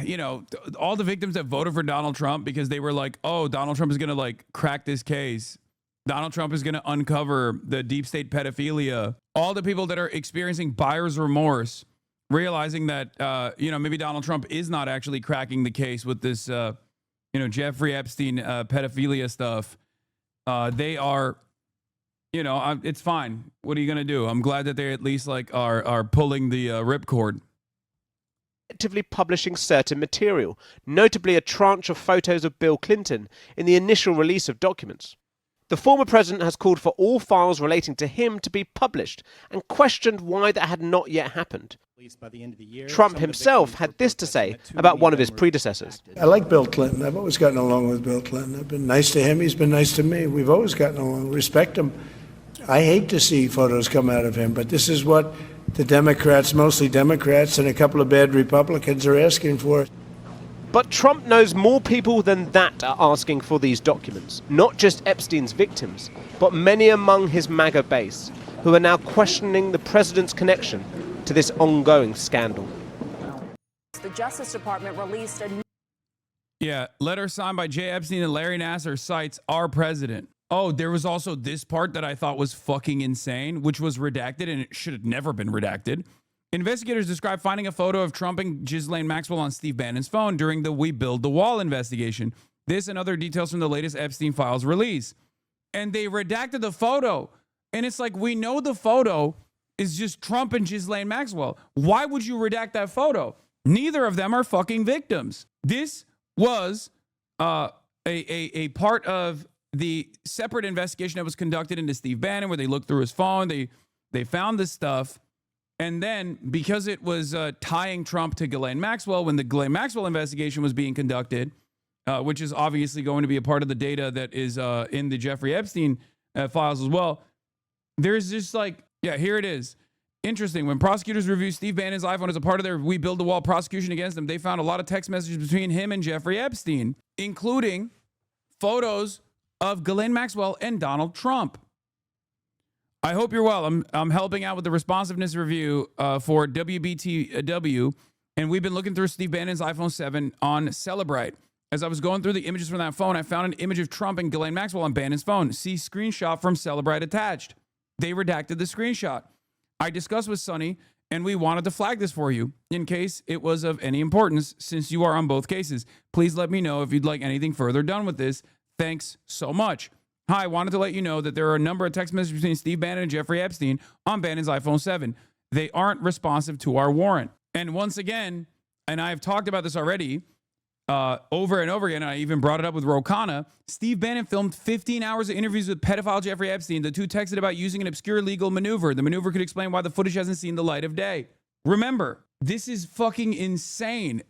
you know, all the victims that voted for Donald Trump because they were like, oh, Donald Trump is going to like crack this case. Donald Trump is going to uncover the deep state pedophilia. All the people that are experiencing buyer's remorse, realizing that, you know, maybe Donald Trump is not actually cracking the case with this, you know, Jeffrey Epstein pedophilia stuff. They are, you know, it's fine. What are you going to do? I'm glad that they at least like are pulling the ripcord. Actively publishing certain material, notably a tranche of photos of Bill Clinton in the initial release of documents. The former president has called for all files relating to him to be published and questioned why that had not yet happened. Trump himself had this to say about one of his predecessors. I like Bill Clinton. I've always gotten along with Bill Clinton. I've been nice to him. He's been nice to me. We've always gotten along. Respect him. I hate to see photos come out of him, but this is what the Democrats, mostly Democrats, and a couple of bad Republicans are asking for. But Trump knows more people than that are asking for these documents. Not just Epstein's victims, but many among his MAGA base, who are now questioning the president's connection to this ongoing scandal. The Justice Department released a letter signed by Jay Epstein and Larry Nassar cites our president. Oh, there was also this part that I thought was fucking insane, which was redacted, and it should have never been redacted. Investigators described finding a photo of Trump and Ghislaine Maxwell on Steve Bannon's phone during the We Build the Wall investigation. This and other details from the latest Epstein files release. And they redacted the photo. And it's like, we know the photo is just Trump and Ghislaine Maxwell. Why would you redact that photo? Neither of them are fucking victims. This was a part of the separate investigation that was conducted into Steve Bannon, where they looked through his phone, they found this stuff, and then because it was tying Trump to Ghislaine Maxwell, when the Ghislaine Maxwell investigation was being conducted, which is obviously going to be a part of the data that is in the Jeffrey Epstein files as well, there's just like, here it is. Interesting. When prosecutors reviewed Steve Bannon's iPhone as a part of their We Build the Wall prosecution against him, they found a lot of text messages between him and Jeffrey Epstein, including photos of Ghislaine Maxwell and Donald Trump. I hope you're well. I'm helping out with the responsiveness review for WBTW, and we've been looking through Steve Bannon's iPhone 7 on Celebrite. As I was going through the images from that phone, I found an image of Trump and Ghislaine Maxwell on Bannon's phone. See screenshot from Celebrite attached. They redacted the screenshot. I discussed with Sonny, and we wanted to flag this for you in case it was of any importance, since you are on both cases. Please let me know if you'd like anything further done with this. Thanks so much. Hi, I wanted to let you know that there are a number of text messages between Steve Bannon and Jeffrey Epstein on Bannon's iPhone 7. They aren't responsive to our warrant. And once again, and I've talked about this already over and over again, and I even brought it up with Rokana, Steve Bannon filmed 15 hours of interviews with pedophile Jeffrey Epstein. The two texted about using an obscure legal maneuver. The maneuver could explain why the footage hasn't seen the light of day. Remember, this is fucking insane.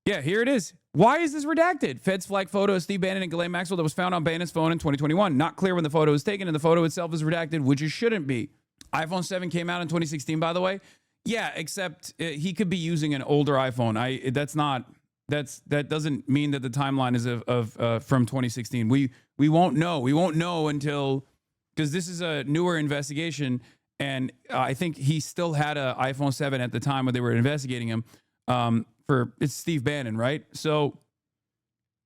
Yeah, here it is. Why is this redacted? Feds flag photo of Steve Bannon and Ghislaine Maxwell that was found on Bannon's phone in 2021. Not clear when the photo was taken, and the photo itself is redacted, which it shouldn't be. iPhone 7 came out in 2016, by the way. Yeah, except he could be using an older iPhone. That doesn't mean that the timeline is from 2016. We won't know. We won't know until, because this is a newer investigation, and I think he still had an iPhone 7 at the time when they were investigating him. It's Steve Bannon, right? So,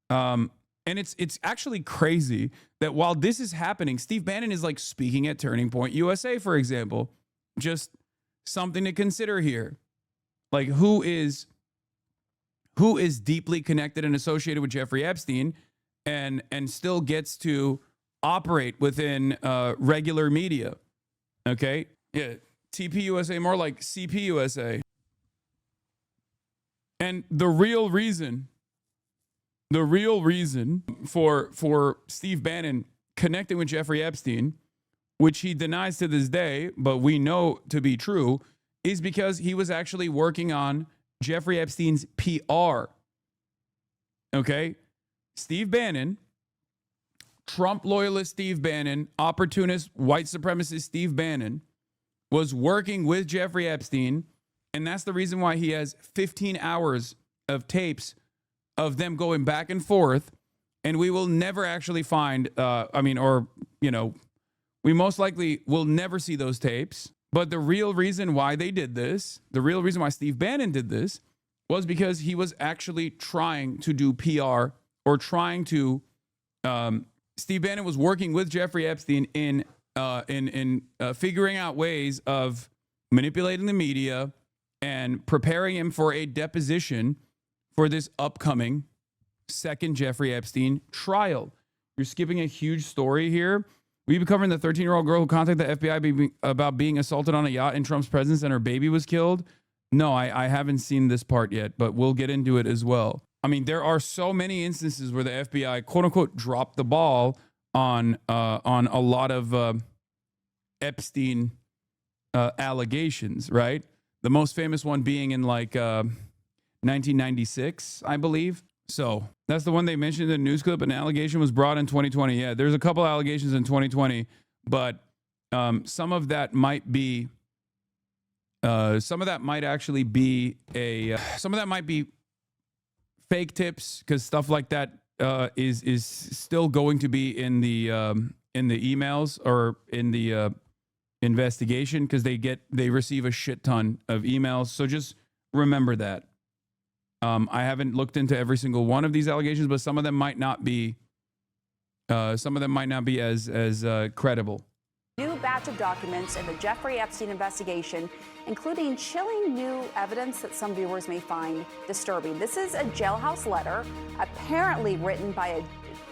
and it's actually crazy that while this is happening, Steve Bannon is like speaking at Turning Point USA, for example. Just something to consider here. Like, who is deeply connected and associated with Jeffrey Epstein and still gets to operate within regular media. Okay? Yeah. TP USA, more like CP USA. And the real reason for Steve Bannon connecting with Jeffrey Epstein, which he denies to this day, but we know to be true, is because he was actually working on Jeffrey Epstein's PR. Okay? Steve Bannon, Trump loyalist Steve Bannon, opportunist white supremacist Steve Bannon, was working with Jeffrey Epstein, and that's the reason why he has 15 hours of tapes of them going back and forth, and we will never actually find, we most likely will never see those tapes. But the real reason why they did this, the real reason why Steve Bannon did this, was because he was actually trying to do PR or trying to. Steve Bannon was working with Jeffrey Epstein in figuring out ways of manipulating the media and preparing him for a deposition for this upcoming second Jeffrey Epstein trial. You're skipping a huge story here. We've been covering the 13-year-old girl who contacted the FBI about being assaulted on a yacht in Trump's presence and her baby was killed. No, I haven't seen this part yet, but we'll get into it as well. I mean, there are so many instances where the FBI, quote unquote, dropped the ball on a lot of Epstein allegations, right? The most famous one being in like 1996, I believe. So that's the one they mentioned in the news clip. An allegation was brought in 2020. Yeah, there's a couple allegations in 2020, but some of that might be, some of that might actually be some of that might be fake tips, because stuff like that is still going to be in the emails or in the investigation, because they receive a shit ton of emails. So just remember that. I haven't looked into every single one of these allegations, but some of them might not be as credible. New batch of documents in the Jeffrey Epstein investigation, including chilling new evidence that some viewers may find disturbing. This is a jailhouse letter, apparently written by a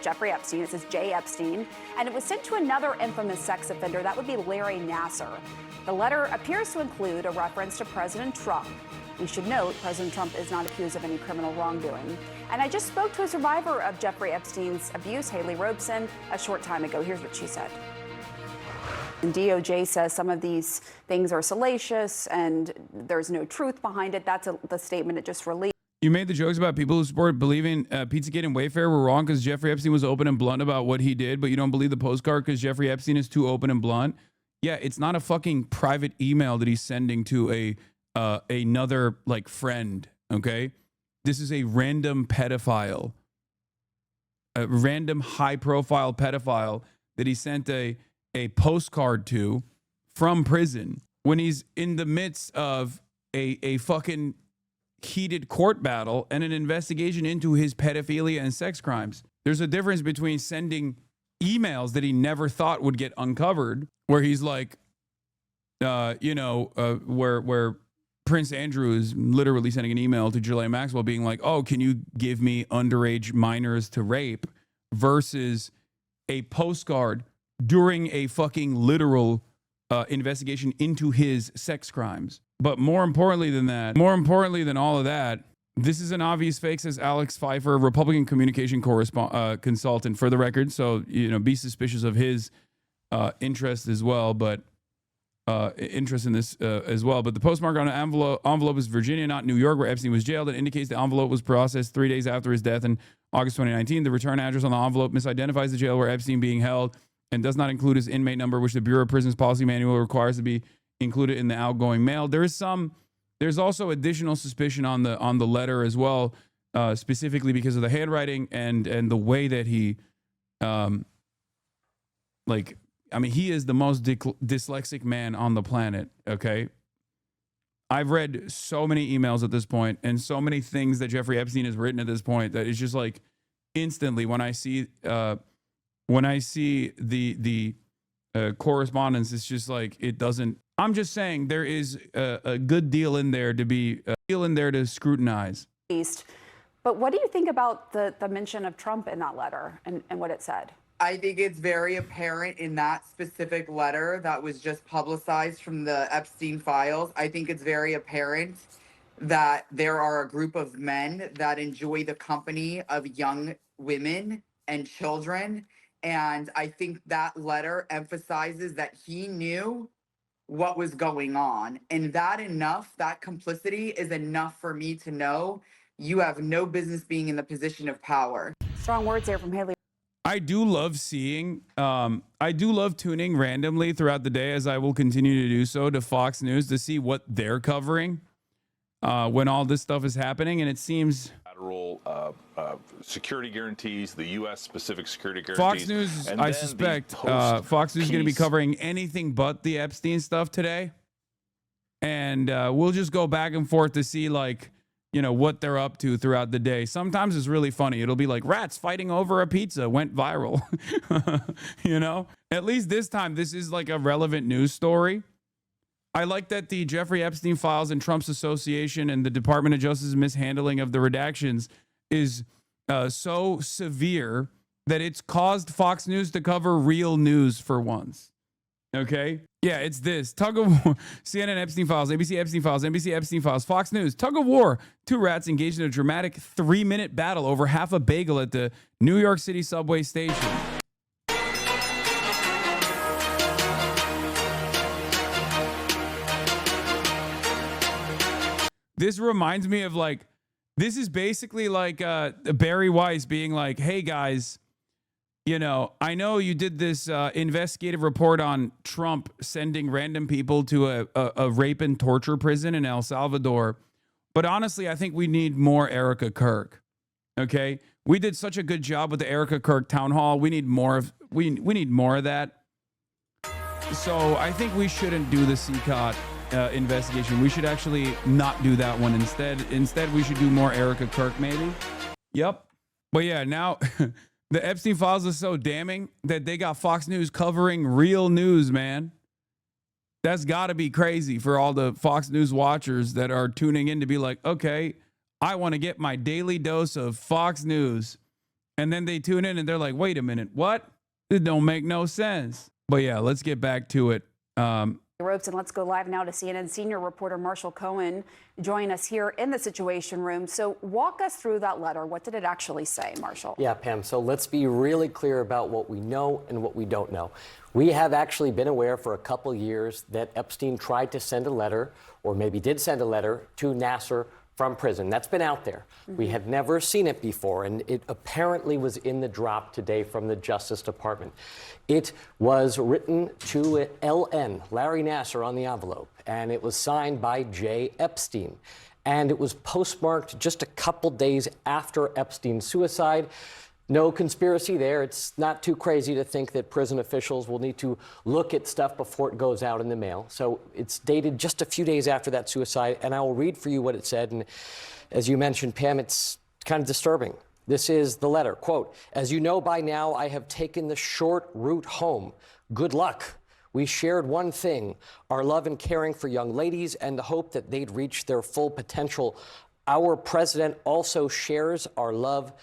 Jeffrey Epstein. It says J. Epstein, and it was sent to another infamous sex offender. That would be Larry Nassar. The letter appears to include a reference to President Trump. We should note President Trump is not accused of any criminal wrongdoing. And I just spoke to a survivor of Jeffrey Epstein's abuse, Haley Robeson, a short time ago. Here's what she said. And DOJ says some of these things are salacious and there's no truth behind it. That's the statement it just released. You made the jokes about people who support believing Pizzagate and Wayfair were wrong because Jeffrey Epstein was open and blunt about what he did, but you don't believe the postcard because Jeffrey Epstein is too open and blunt. Yeah, it's not a fucking private email that he's sending to another like friend. Okay, this is a random pedophile, a random high-profile pedophile that he sent a postcard to from prison when he's in the midst of a fucking heated court battle and an investigation into his pedophilia and sex crimes. There's a difference between sending emails that he never thought would get uncovered, where he's like, where Prince Andrew is literally sending an email to Ghislaine Maxwell being like, oh, can you give me underage minors to rape, versus a postcard during a fucking literal investigation into his sex crimes. But more importantly than that, more importantly than all of that, this is an obvious fake, says Alex Pfeiffer, Republican communication consultant, for the record. So, be suspicious of his interest as well, but interest in this as well. But the postmark on the envelope is Virginia, not New York, where Epstein was jailed. It indicates the envelope was processed 3 days after his death in August 2019. The return address on the envelope misidentifies the jail where Epstein being held and does not include his inmate number, which the Bureau of Prisons Policy Manual requires to be included in the outgoing mail. There's also additional suspicion on the letter as well, specifically because of the handwriting and the way that he, he is the most dyslexic man on the planet. Okay, I've read so many emails at this point and so many things that Jeffrey Epstein has written at this point that it's just like instantly when I see the correspondence, it's just like it doesn't. I'm just saying there is a good deal in there to scrutinize. But what do you think about the mention of Trump in that letter and what it said? I think it's very apparent in that specific letter that was just publicized from the Epstein files. I think it's very apparent that there are a group of men that enjoy the company of young women and children. And I think that letter emphasizes that he knew what was going on. And that complicity is enough for me to know you have no business being in the position of power. Strong words there from Haley. I do love tuning randomly throughout the day, as I will continue to do so, to Fox News to see what they're covering when all this stuff is happening. And it seems federal security guarantees, the U.S. specific security guarantees. Fox News, I suspect, Fox News is going to be covering anything but the Epstein stuff today. And we'll just go back and forth to see, what they're up to throughout the day. Sometimes it's really funny. It'll be like rats fighting over a pizza went viral. At least this time, this is like a relevant news story. I like that the Jeffrey Epstein files and Trump's association and the Department of Justice's mishandling of the redactions is so severe that it's caused Fox News to cover real news for once. Okay? Yeah, it's this. Tug of war. CNN Epstein files, ABC Epstein files, NBC Epstein files, Fox News. Tug of war. Two rats engaged in a dramatic 3-minute battle over half a bagel at the New York City subway station. this reminds me of like, this is basically like Barry Weiss being like, hey guys, you know, I know you did this investigative report on Trump sending random people to a rape and torture prison in El Salvador. But honestly, I think we need more Erica Kirk. Okay? We did such a good job with the Erica Kirk town hall. We need more of we need more of that. So I think we shouldn't do the CCOT investigation. We should actually not do that one instead. Instead, we should do more Erica Kirk, maybe. Yep. But yeah, now the Epstein files is so damning that they got Fox News covering real news, man. That's got to be crazy for all the Fox News watchers that are tuning in to be like, okay, I want to get my daily dose of Fox News. And then they tune in and they're like, wait a minute, what? It don't make no sense. But yeah, let's get back to it. Ropes, and let's go live now to CNN senior reporter Marshall Cohen join us here in the Situation Room. So walk us through that letter. What did it actually say, Marshall? Yeah, Pam. So let's be really clear about what we know and what we don't know. We have actually been aware for a couple years that Epstein tried to send a letter, or maybe did send a letter, to Nasser from prison. That's been out there. We had never seen it before, and it apparently was in the drop today from the Justice Department. It was written to LN, Larry Nasser, on the envelope, and it was signed by J. Epstein. And it was postmarked just a couple days after Epstein's suicide. No conspiracy there. It's not too crazy to think that prison officials will need to look at stuff before it goes out in the mail. So it's dated just a few days after that suicide, and I will read for you what it said. And as you mentioned, Pam, it's kind of disturbing. This is the letter. Quote, "As you know by now, I have taken the short route home. Good luck. We shared one thing, our love and caring for young ladies and the hope that they'd reach their full potential. Our president also shares our love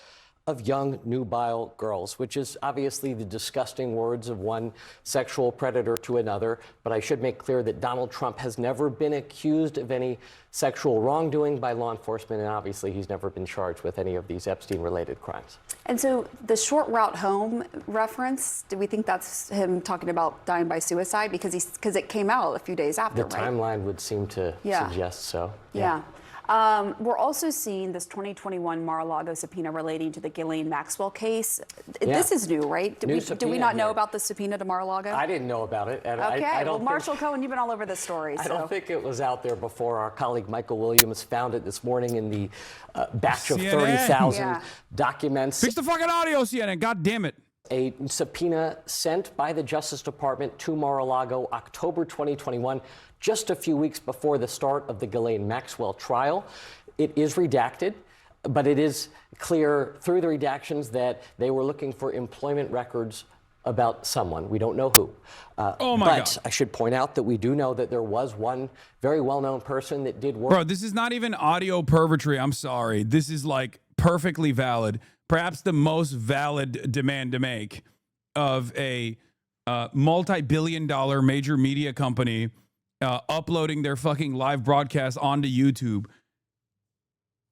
of young nubile girls," which is obviously the disgusting words of one sexual predator to another. But I should make clear that Donald Trump has never been accused of any sexual wrongdoing by law enforcement, and obviously he's never been charged with any of these Epstein-related crimes. And so the short route home reference, do we think that's him talking about dying by suicide? Because it came out a few days after, The right? timeline would seem to suggest so. Yeah. We're also seeing this 2021 Mar-a-Lago subpoena relating to the Ghislaine Maxwell case. This is new, right? Do we not know about the subpoena to Mar-a-Lago? I didn't know about it. And Okay, I don't Marshall Cohen, you've been all over this story. I don't think it was out there before. Our colleague Michael Williams found it this morning in the batch of CNN. 30,000 documents. Fix the fucking audio, CNN. God damn it. A subpoena sent by the Justice Department to Mar-a-Lago October 2021, just a few weeks before the start of the Ghislaine Maxwell trial. It is redacted, but it is clear through the redactions that they were looking for employment records about someone. We don't know who. Oh my but God. I should point out that we do know that there was one very well-known person that did work. Bro, this is not even audio pervertry. I'm sorry. This is like perfectly valid. Perhaps the most valid demand to make of a multi-billion-dollar major media company uploading their fucking live broadcast onto YouTube.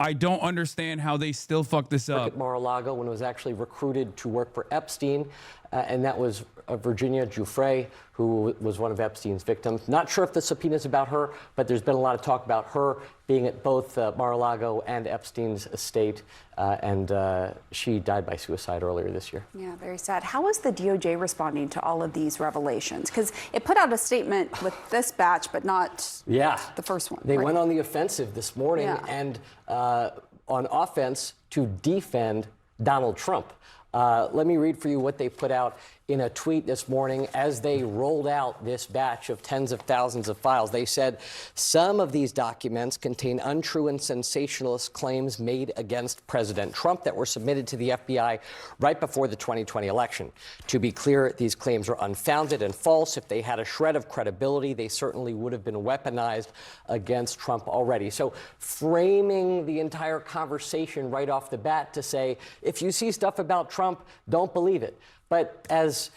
I don't understand how they still fuck this up. At Mar-a-Lago when it was actually recruited to work for Epstein, and that was Virginia Giuffre, who was one of Epstein's victims. Not sure if the subpoena's about her, but there's been a lot of talk about her being at both Mar-a-Lago and Epstein's estate, and she died by suicide earlier this year. Yeah, very sad. How is the DOJ responding to all of these revelations? Because it put out a statement with this batch, but not the first one. They right? went on the offensive this morning and on offense to defend Donald Trump. Let me read for you what they put out in a tweet this morning as they rolled out this batch of tens of thousands of files. They said some of these documents contain untrue and sensationalist claims made against President Trump that were submitted to the FBI right before the 2020 election. To be clear, these claims are unfounded and false. If they had a shred of credibility, they certainly would have been weaponized against Trump already. So framing the entire conversation right off the bat to say, if you see stuff about Trump, don't believe it. But as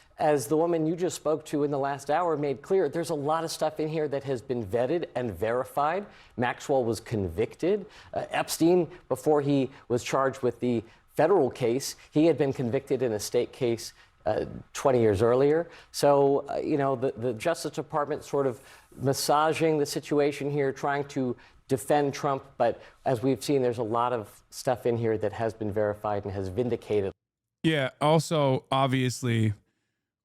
the woman you just spoke to in the last hour made clear, there's a lot of stuff in here that has been vetted and verified. Maxwell was convicted. Epstein, before he was charged with the federal case, he had been convicted in a state case 20 years earlier. So, the Justice Department sort of massaging the situation here, trying to defend Trump, but as we've seen, there's a lot of stuff in here that has been verified and has vindicated. Yeah. Also, obviously,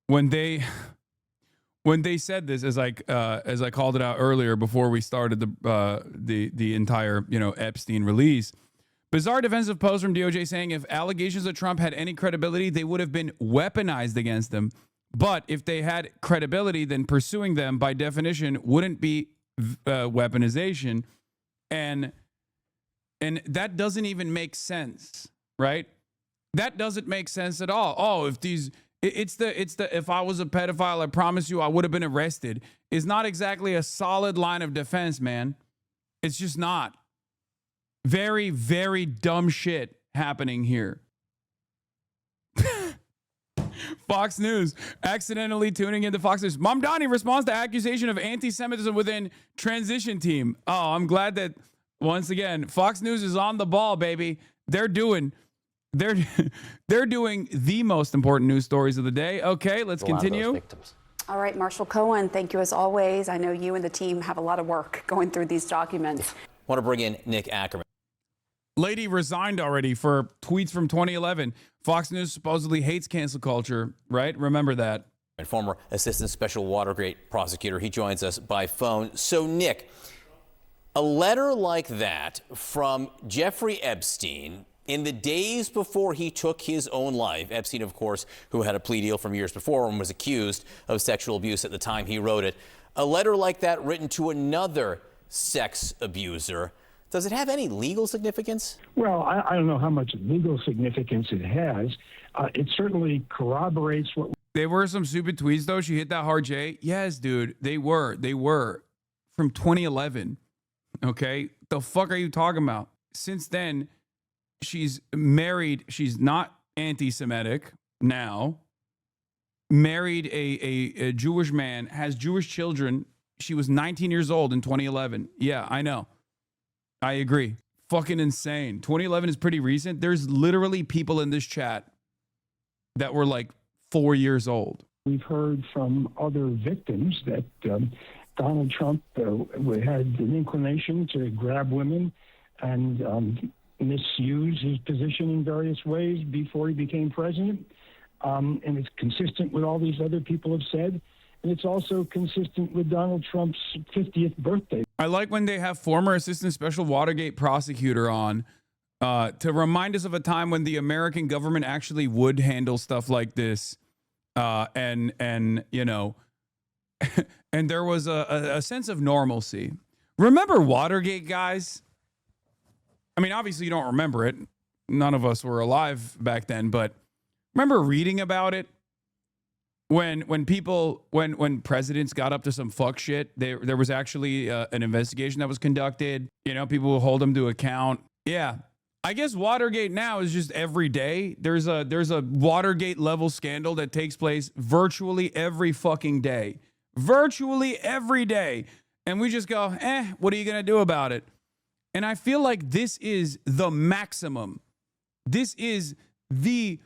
when they said this, as I called it out earlier before we started the entire Epstein release, bizarre defensive post from DOJ saying if allegations of Trump had any credibility, they would have been weaponized against them. But if they had credibility, then pursuing them by definition wouldn't be weaponization, and that doesn't even make sense, right? That doesn't make sense at all. Oh, if these, it's the if I was a pedophile, I promise you I would have been arrested, is not exactly a solid line of defense, man. It's just not. Very, very dumb shit happening here. Fox News, accidentally tuning into Fox News. Mamdani responds to accusation of anti-Semitism within transition team. Oh, I'm glad that, once again, Fox News is on the ball, baby. They're doing the most important news stories of the day. Okay, let's continue. All right, Marshall Cohen, thank you as always. I know you and the team have a lot of work going through these documents. Want to bring in Nick Ackerman. Lady resigned already for tweets from 2011. Fox News supposedly hates cancel culture, right? Remember that. And former Assistant Special Watergate prosecutor, he joins us by phone. So, Nick, a letter like that from Jeffrey Epstein in the days before he took his own life. Epstein, of course, who had a plea deal from years before and was accused of sexual abuse at the time he wrote it. A letter like that written to another sex abuser. Does it have any legal significance? Well, I don't know how much legal significance it has. It certainly corroborates what... They were some stupid tweets, though. She hit that hard J. Yes, dude. They were. From 2011. Okay? The fuck are you talking about? Since then, she's married. She's not anti-Semitic now. Married a Jewish man. Has Jewish children. She was 19 years old in 2011. Yeah, I know. I agree. Fucking insane. 2011 is pretty recent. There's literally people in this chat that were like 4 years old. We've heard from other victims that Donald Trump had an inclination to grab women and misuse his position in various ways before he became president. And it's consistent with all these other people have said. And it's also consistent with Donald Trump's 50th birthday. I like when they have former Assistant Special Watergate prosecutor on to remind us of a time when the American government actually would handle stuff like this. And you know, and there was a sense of normalcy. Remember Watergate, guys? I mean, obviously you don't remember it. None of us were alive back then, but remember reading about it? When presidents got up to some fuck shit, there was actually an investigation that was conducted. You know, people will hold them to account. Yeah, I guess Watergate now is just every day. There's a Watergate level scandal that takes place virtually every fucking day, virtually every day, and we just go, what are you gonna do about it? And I feel like this is the maximum. This is the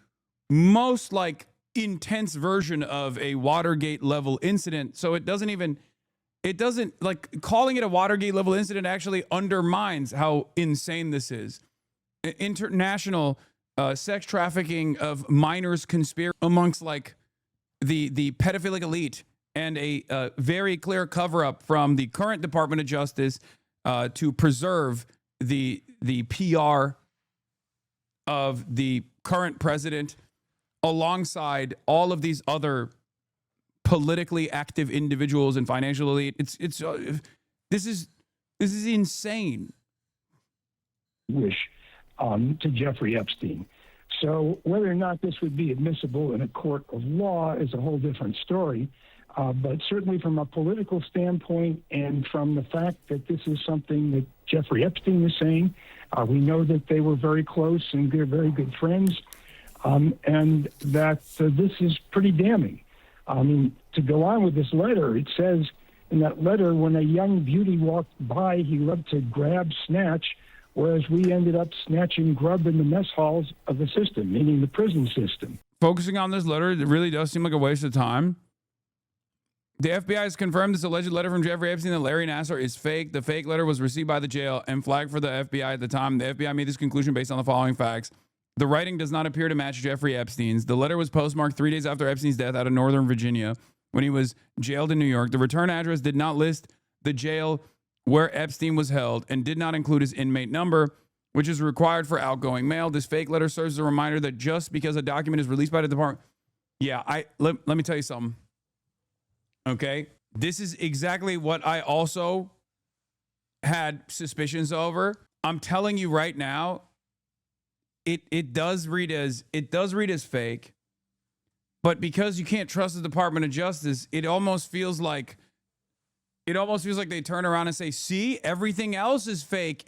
most like intense version of a Watergate level incident. So it doesn't like calling it a Watergate level incident actually undermines how insane this is. International sex trafficking of minors conspiracy amongst like the pedophilic elite, and a very clear cover up from the current Department of Justice to preserve the PR of the current president, alongside all of these other politically active individuals and financial elite. This is insane. Wish to Jeffrey Epstein. So whether or not this would be admissible in a court of law is a whole different story. But certainly from a political standpoint, and from the fact that this is something that Jeffrey Epstein was saying, we know that they were very close and they're very good friends. And that this is pretty damning. To go on with this letter, it says in that letter, when a young beauty walked by, he loved to grab, snatch, whereas we ended up snatching grub in the mess halls of the system, meaning the prison system. Focusing on this letter, it really does seem like a waste of time. The FBI has confirmed this alleged letter from Jeffrey Epstein that Larry Nassar is fake. The fake letter was received by the jail and flagged for the FBI at the time. The FBI made this conclusion based on the following facts. The writing does not appear to match Jeffrey Epstein's. The letter was postmarked 3 days after Epstein's death out of Northern Virginia when he was jailed in New York. The return address did not list the jail where Epstein was held and did not include his inmate number, which is required for outgoing mail. This fake letter serves as a reminder that just because a document is released by the department... Yeah, let me tell you something. Okay? This is exactly what I also had suspicions over. I'm telling you right now, it does read as fake. But because you can't trust the Department of Justice, it almost feels like they turn around and say, "See, everything else is fake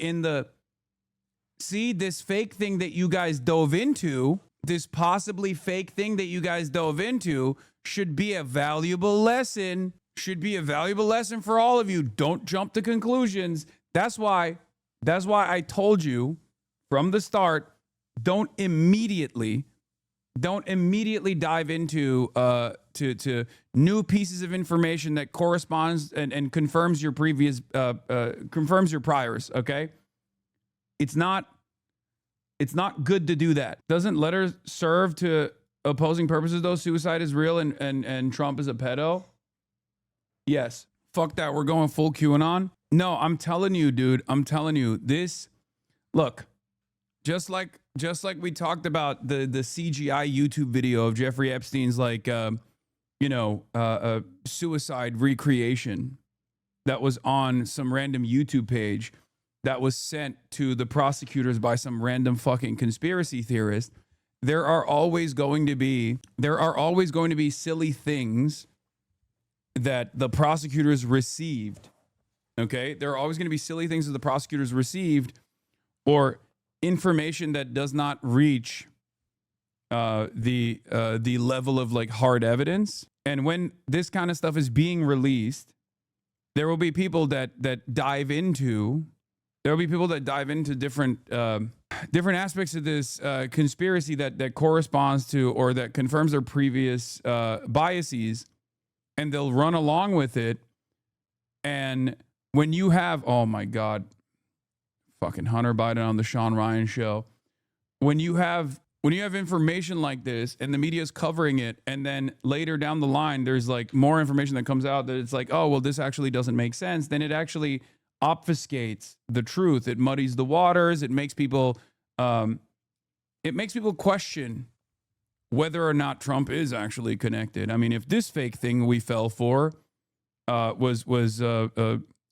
See, this fake thing that you guys dove into, this possibly fake thing that you guys dove into should be a valuable lesson. Should be a valuable lesson for all of you. Don't jump to conclusions." That's why I told you from the start, don't immediately dive into to new pieces of information that corresponds and confirms your previous confirms your priors, okay? It's not good to do that. Doesn't letters serve to opposing purposes though? Suicide is real and Trump is a pedo? Yes. Fuck that. We're going full QAnon. No, I'm telling you, dude. I'm telling you this. Look, just like we talked about the CGI YouTube video of Jeffrey Epstein's suicide recreation that was on some random YouTube page that was sent to the prosecutors by some random fucking conspiracy theorist. There are always going to be silly things that the prosecutors received. Okay? There are always going to be silly things that the prosecutors received or information that does not reach the level of like hard evidence. And when this kind of stuff is being released, there will be people that dive into different aspects of this conspiracy that corresponds to or that confirms their previous biases, and they'll run along with it. And when you have, oh my God, fucking Hunter Biden on the Sean Ryan show, when you have information like this and the media is covering it, and then later down the line there's like more information that comes out that it's like, oh well, this actually doesn't make sense, then it actually obfuscates the truth. It muddies the waters. It makes people question whether or not Trump is actually connected. I mean, if this fake thing we fell for was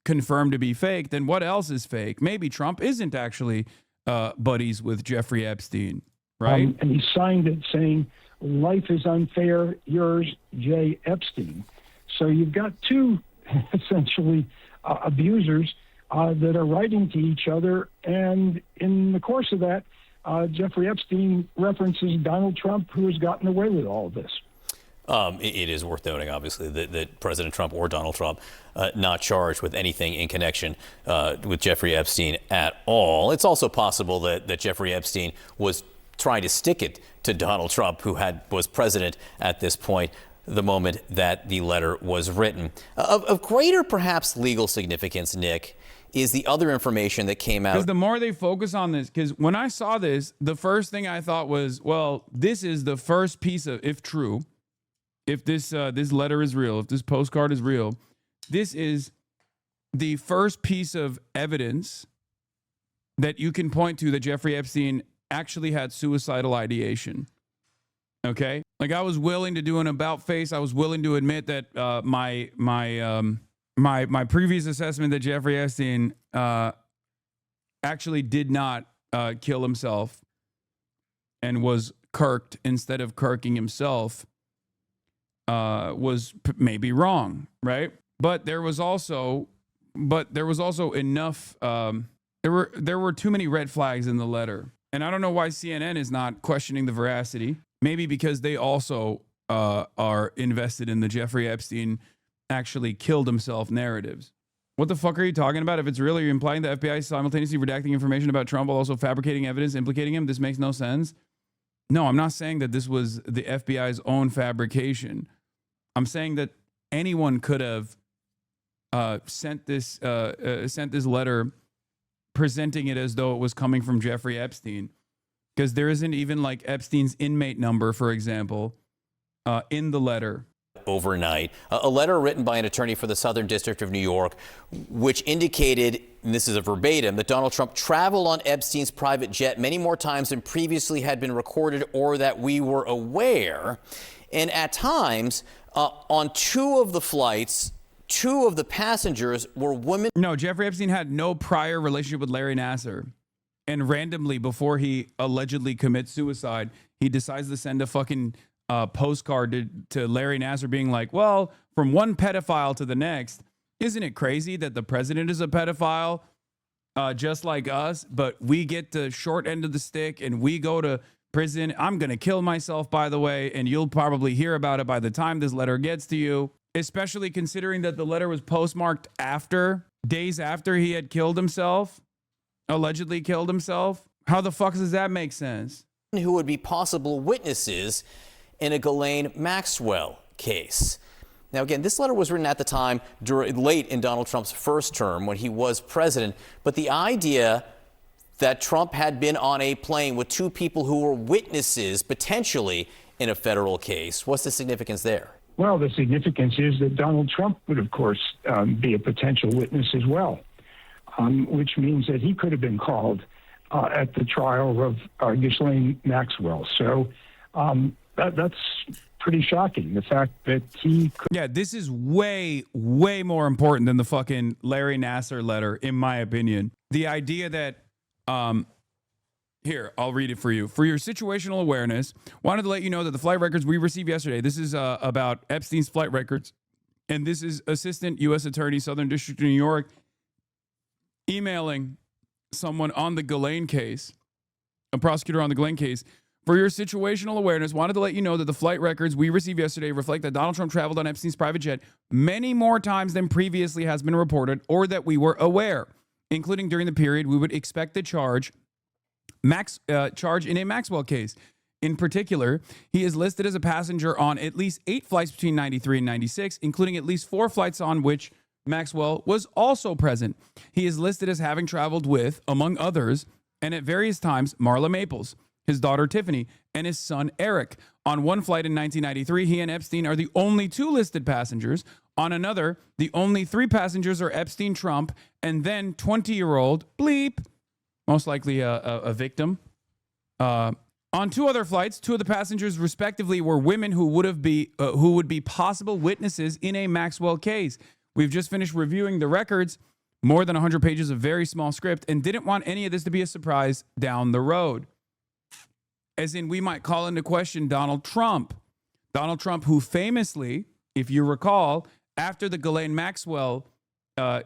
confirmed to be fake, then what else is fake? Maybe Trump isn't actually buddies with Jeffrey Epstein, right? And he signed it saying, "Life is unfair, yours, J. Epstein." So you've got two essentially abusers that are writing to each other. And in the course of that, Jeffrey Epstein references Donald Trump, who has gotten away with all of this. It is worth noting, obviously, that President Trump or Donald Trump not charged with anything in connection with Jeffrey Epstein at all. It's also possible that Jeffrey Epstein was trying to stick it to Donald Trump, who was president at this point, the moment that the letter was written. Of greater, perhaps, legal significance, Nick, is the other information that came out. Because the more they focus on this, because when I saw this, the first thing I thought was, well, this is the first piece of, if true, if this letter is real, if this postcard is real, this is the first piece of evidence that you can point to that Jeffrey Epstein actually had suicidal ideation. Okay? Like, I was willing to do an about face. I was willing to admit that my previous assessment that Jeffrey Epstein actually did not kill himself and was kirked instead of kirking himself was maybe wrong, right? But there was also enough. There were too many red flags in the letter, and I don't know why CNN is not questioning the veracity. Maybe because they also are invested in the Jeffrey Epstein actually killed himself narratives. What the fuck are you talking about? If it's real, are you implying the FBI is simultaneously redacting information about Trump while also fabricating evidence implicating him? This makes no sense. No, I'm not saying that this was the FBI's own fabrication. I'm saying that anyone could have sent this letter presenting it as though it was coming from Jeffrey Epstein, because there isn't even like Epstein's inmate number, for example, in the letter. Overnight, a letter written by an attorney for the Southern District of New York, which indicated, and this is a verbatim, that Donald Trump traveled on Epstein's private jet many more times than previously had been recorded or that we were aware. And at times, on 2 of the flights, 2 of the passengers were women. No, Jeffrey Epstein had no prior relationship with Larry Nassar. And randomly, before he allegedly commits suicide, he decides to send a fucking postcard to Larry Nassar being like, well, from one pedophile to the next. Isn't it crazy that the president is a pedophile just like us, but we get the short end of the stick and we go to prison? I'm going to kill myself, by the way, and you'll probably hear about it by the time this letter gets to you, especially considering that the letter was postmarked days after he had killed himself, allegedly killed himself. How the fuck does that make sense? Who would be possible witnesses in a Ghislaine Maxwell case. Now, again, this letter was written at the time, late in Donald Trump's first term when he was president. But the idea that Trump had been on a plane with 2 people who were witnesses potentially in a federal case, what's the significance there? Well, the significance is that Donald Trump would, of course, be a potential witness as well, which means that he could have been called at the trial of Ghislaine Maxwell. So that's pretty shocking. The fact that he could. Yeah, this is way, way more important than the fucking Larry Nassar letter, in my opinion. The idea that, here, I'll read it for you. For your situational awareness, wanted to let you know that the flight records we received yesterday, this is about Epstein's flight records, and this is Assistant U.S. Attorney, Southern District of New York, emailing someone on the Ghislaine case, a prosecutor on the Ghislaine case. For your situational awareness, wanted to let you know that the flight records we received yesterday reflect that Donald Trump traveled on Epstein's private jet many more times than previously has been reported or that we were aware, including during the period we would expect the charge in a Maxwell case. In particular, he is listed as a passenger on at least 8 flights between 93 and 96, including at least 4 flights on which Maxwell was also present. He is listed as having traveled with, among others, and at various times, Marla Maples, his daughter Tiffany, and his son Eric. On one flight in 1993, he and Epstein are the only 2 listed passengers. On another, the only 3 passengers are Epstein, Trump, and then 20-year-old bleep, most likely a victim. On 2 other flights, 2 of the passengers respectively were women who would be possible witnesses in a Maxwell case. We've just finished reviewing the records, more than 100 pages of very small script, and didn't want any of this to be a surprise down the road. As in, we might call into question Donald Trump. Donald Trump, who famously, if you recall, after the Ghislaine Maxwell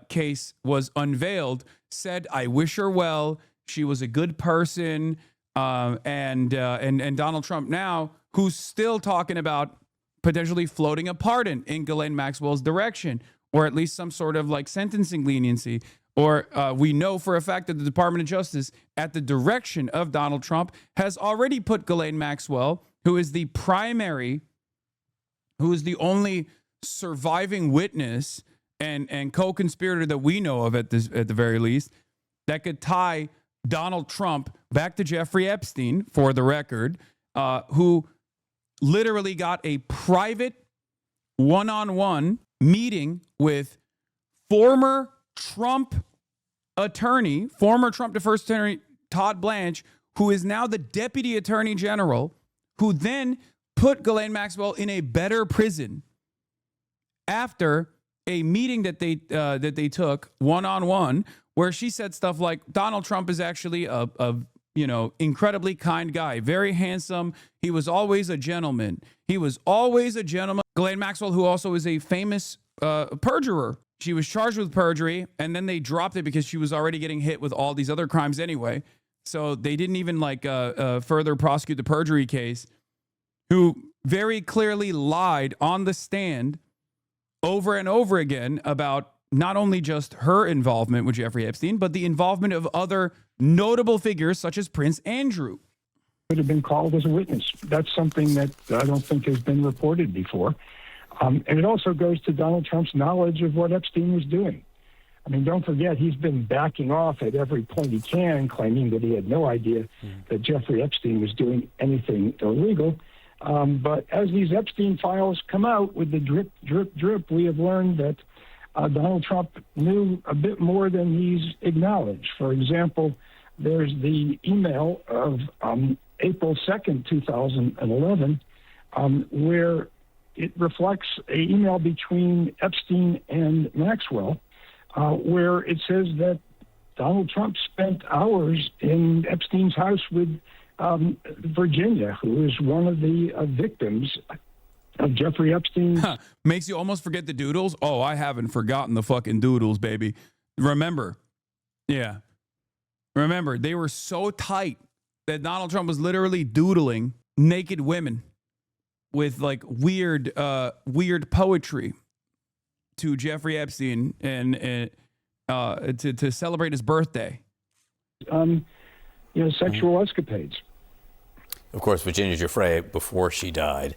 case was unveiled, said, I wish her well. She was a good person. And Donald Trump now, who's still talking about potentially floating a pardon in Ghislaine Maxwell's direction, or at least some sort of like sentencing leniency. Or we know for a fact that the Department of Justice, at the direction of Donald Trump, has already put Ghislaine Maxwell, who is the only surviving witness and co-conspirator that we know of at the very least, that could tie Donald Trump back to Jeffrey Epstein, for the record, who literally got a private one-on-one meeting with former Trump First Attorney Todd Blanche, who is now the Deputy Attorney General, who then put Ghislaine Maxwell in a better prison after a meeting that they took one-on-one, where she said stuff like Donald Trump is actually a incredibly kind guy, very handsome. He was always a gentleman. Ghislaine Maxwell, who also is a famous perjurer. She was charged with perjury, and then they dropped it because she was already getting hit with all these other crimes anyway. So they didn't even further prosecute the perjury case, who very clearly lied on the stand over and over again about not only just her involvement with Jeffrey Epstein, but the involvement of other notable figures such as Prince Andrew. Could have been called as a witness. That's something that I don't think has been reported before. And it also goes to Donald Trump's knowledge of what Epstein was doing. I mean, don't forget, he's been backing off at every point he can, claiming that he had no idea that Jeffrey Epstein was doing anything illegal. But as these Epstein files come out with the drip, drip, drip, we have learned that Donald Trump knew a bit more than he's acknowledged. For example, there's the email of April 2nd, 2011, where it reflects an email between Epstein and Maxwell, where it says that Donald Trump spent hours in Epstein's house with Virginia, who is one of the victims of Jeffrey Epstein. Makes you almost forget the doodles. Oh, I haven't forgotten the fucking doodles, baby. Remember. Yeah. Remember, they were so tight that Donald Trump was literally doodling naked women with like weird poetry to Jeffrey Epstein and to celebrate his birthday. Sexual escapades. Of course, Virginia Giuffre, before she died,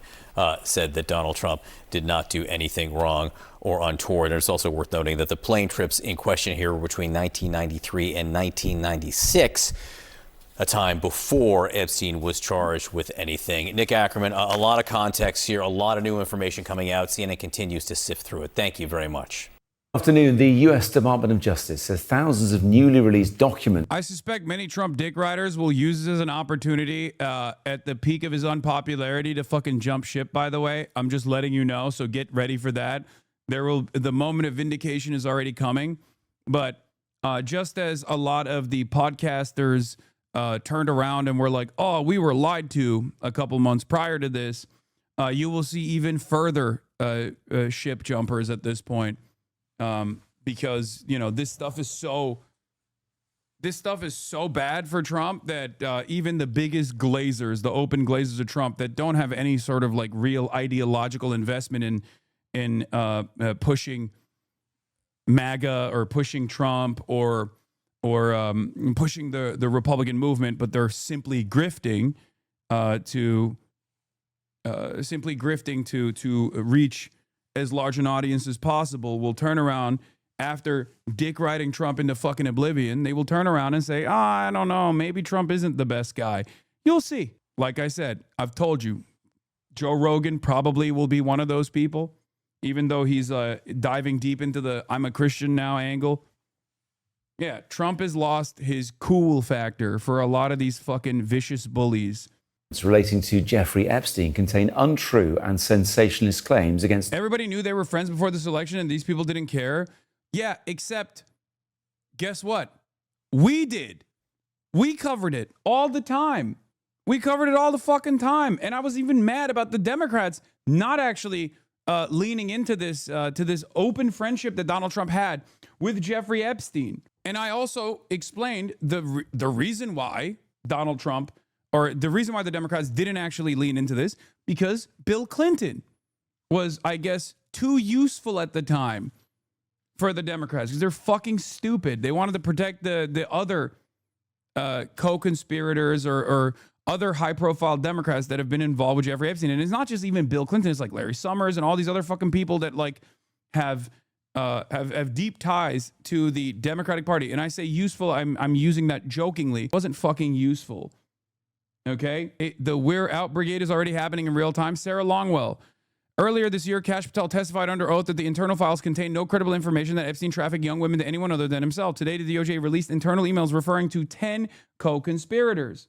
said that Donald Trump did not do anything wrong or untoward. And it's also worth noting that the plane trips in question here were between 1993 and 1996, a time before Epstein was charged with anything. Nick Ackerman, a lot of context here, a lot of new information coming out. CNN continues to sift through it. Thank you very much. Afternoon, the U.S. Department of Justice says thousands of newly released documents. I suspect many Trump dick riders will use this as an opportunity at the peak of his unpopularity to fucking jump ship, by the way. I'm just letting you know, so get ready for that. The moment of vindication is already coming. But just as a lot of the podcasters turned around and were like, oh, we were lied to a couple months prior to this, you will see even further ship jumpers at this point. Because, this stuff is so bad for Trump that even the biggest glazers, the open glazers of Trump that don't have any sort of like real ideological investment in pushing MAGA or pushing Trump or pushing the Republican movement, but they're simply grifting to reach as large an audience as possible, will turn around after dick riding Trump into fucking oblivion. They will turn around and say, I don't know, maybe Trump isn't the best guy. You'll see. Like I said, I've told you, Joe Rogan probably will be one of those people, even though he's diving deep into the I'm a Christian now angle. Yeah, Trump has lost his cool factor for a lot of these fucking vicious bullies. Relating to Jeffrey Epstein contain untrue and sensationalist claims against... Everybody knew they were friends before this election and these people didn't care. Yeah, except, guess what? We did. We covered it all the time. We covered it all the fucking time. And I was even mad about the Democrats not actually leaning into this, to this open friendship that Donald Trump had with Jeffrey Epstein. And I also explained the reason why Donald Trump... or the reason why the Democrats didn't actually lean into this, because Bill Clinton was, I guess, too useful at the time for the Democrats because they're fucking stupid. They wanted to protect the other co-conspirators or other high-profile Democrats that have been involved with Jeffrey Epstein. And it's not just even Bill Clinton. It's like Larry Summers and all these other fucking people that like have deep ties to the Democratic Party. And I say useful, I'm using that jokingly. It wasn't fucking useful. Okay, the We're Out Brigade is already happening in real time. Sarah Longwell. Earlier this year, Kash Patel testified under oath that the internal files contain no credible information that Epstein trafficked young women to anyone other than himself. Today, the DOJ released internal emails referring to 10 co-conspirators.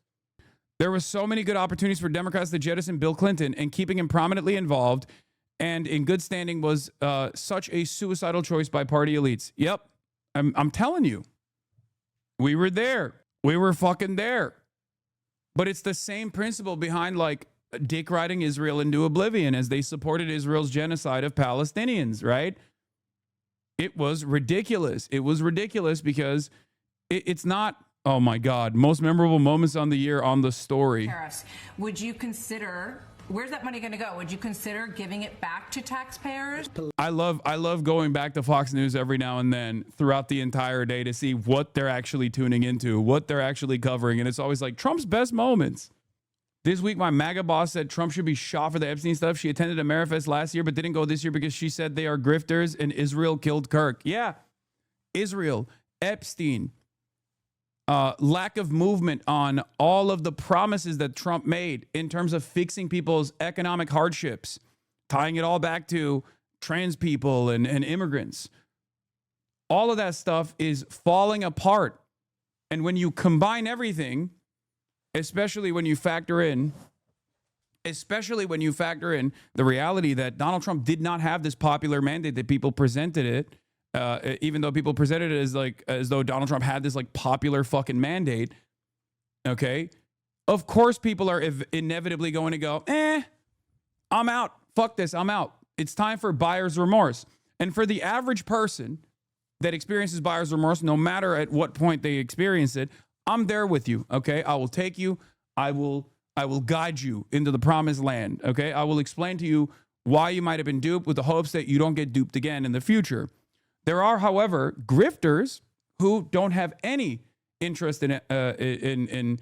There were so many good opportunities for Democrats to jettison Bill Clinton, and keeping him prominently involved and in good standing was such a suicidal choice by party elites. Yep, I'm telling you. We were there. We were fucking there. But it's the same principle behind like dick riding Israel into oblivion as they supported Israel's genocide of Palestinians, right? It was ridiculous. It was ridiculous because it's not, oh my God, most memorable moments on the year on the story. Tariffs. Would you consider, where's that money going to go? Would you consider giving it back to taxpayers? I love going back to Fox News every now and then throughout the entire day to see what they're actually tuning into, what they're actually covering. And it's always like Trump's best moments. This week, my MAGA boss said Trump should be shot for the Epstein stuff. She attended Amerifest last year, but didn't go this year because she said they are grifters and Israel killed Kirk. Yeah, Israel, Epstein, lack of movement on all of the promises that Trump made in terms of fixing people's economic hardships, tying it all back to trans people and immigrants. All of that stuff is falling apart. And when you combine everything, especially when you factor in the reality that Donald Trump did not have this popular mandate that people presented it, even though people presented it as though Donald Trump had this like popular fucking mandate. Okay. Of course, people are inevitably going to go, I'm out. Fuck this. I'm out. It's time for buyer's remorse. And for the average person that experiences buyer's remorse, no matter at what point they experience it, I'm there with you. Okay. I will take you. I will guide you into the promised land. Okay. I will explain to you why you might have been duped with the hopes that you don't get duped again in the future. There are, however, grifters who don't have any interest in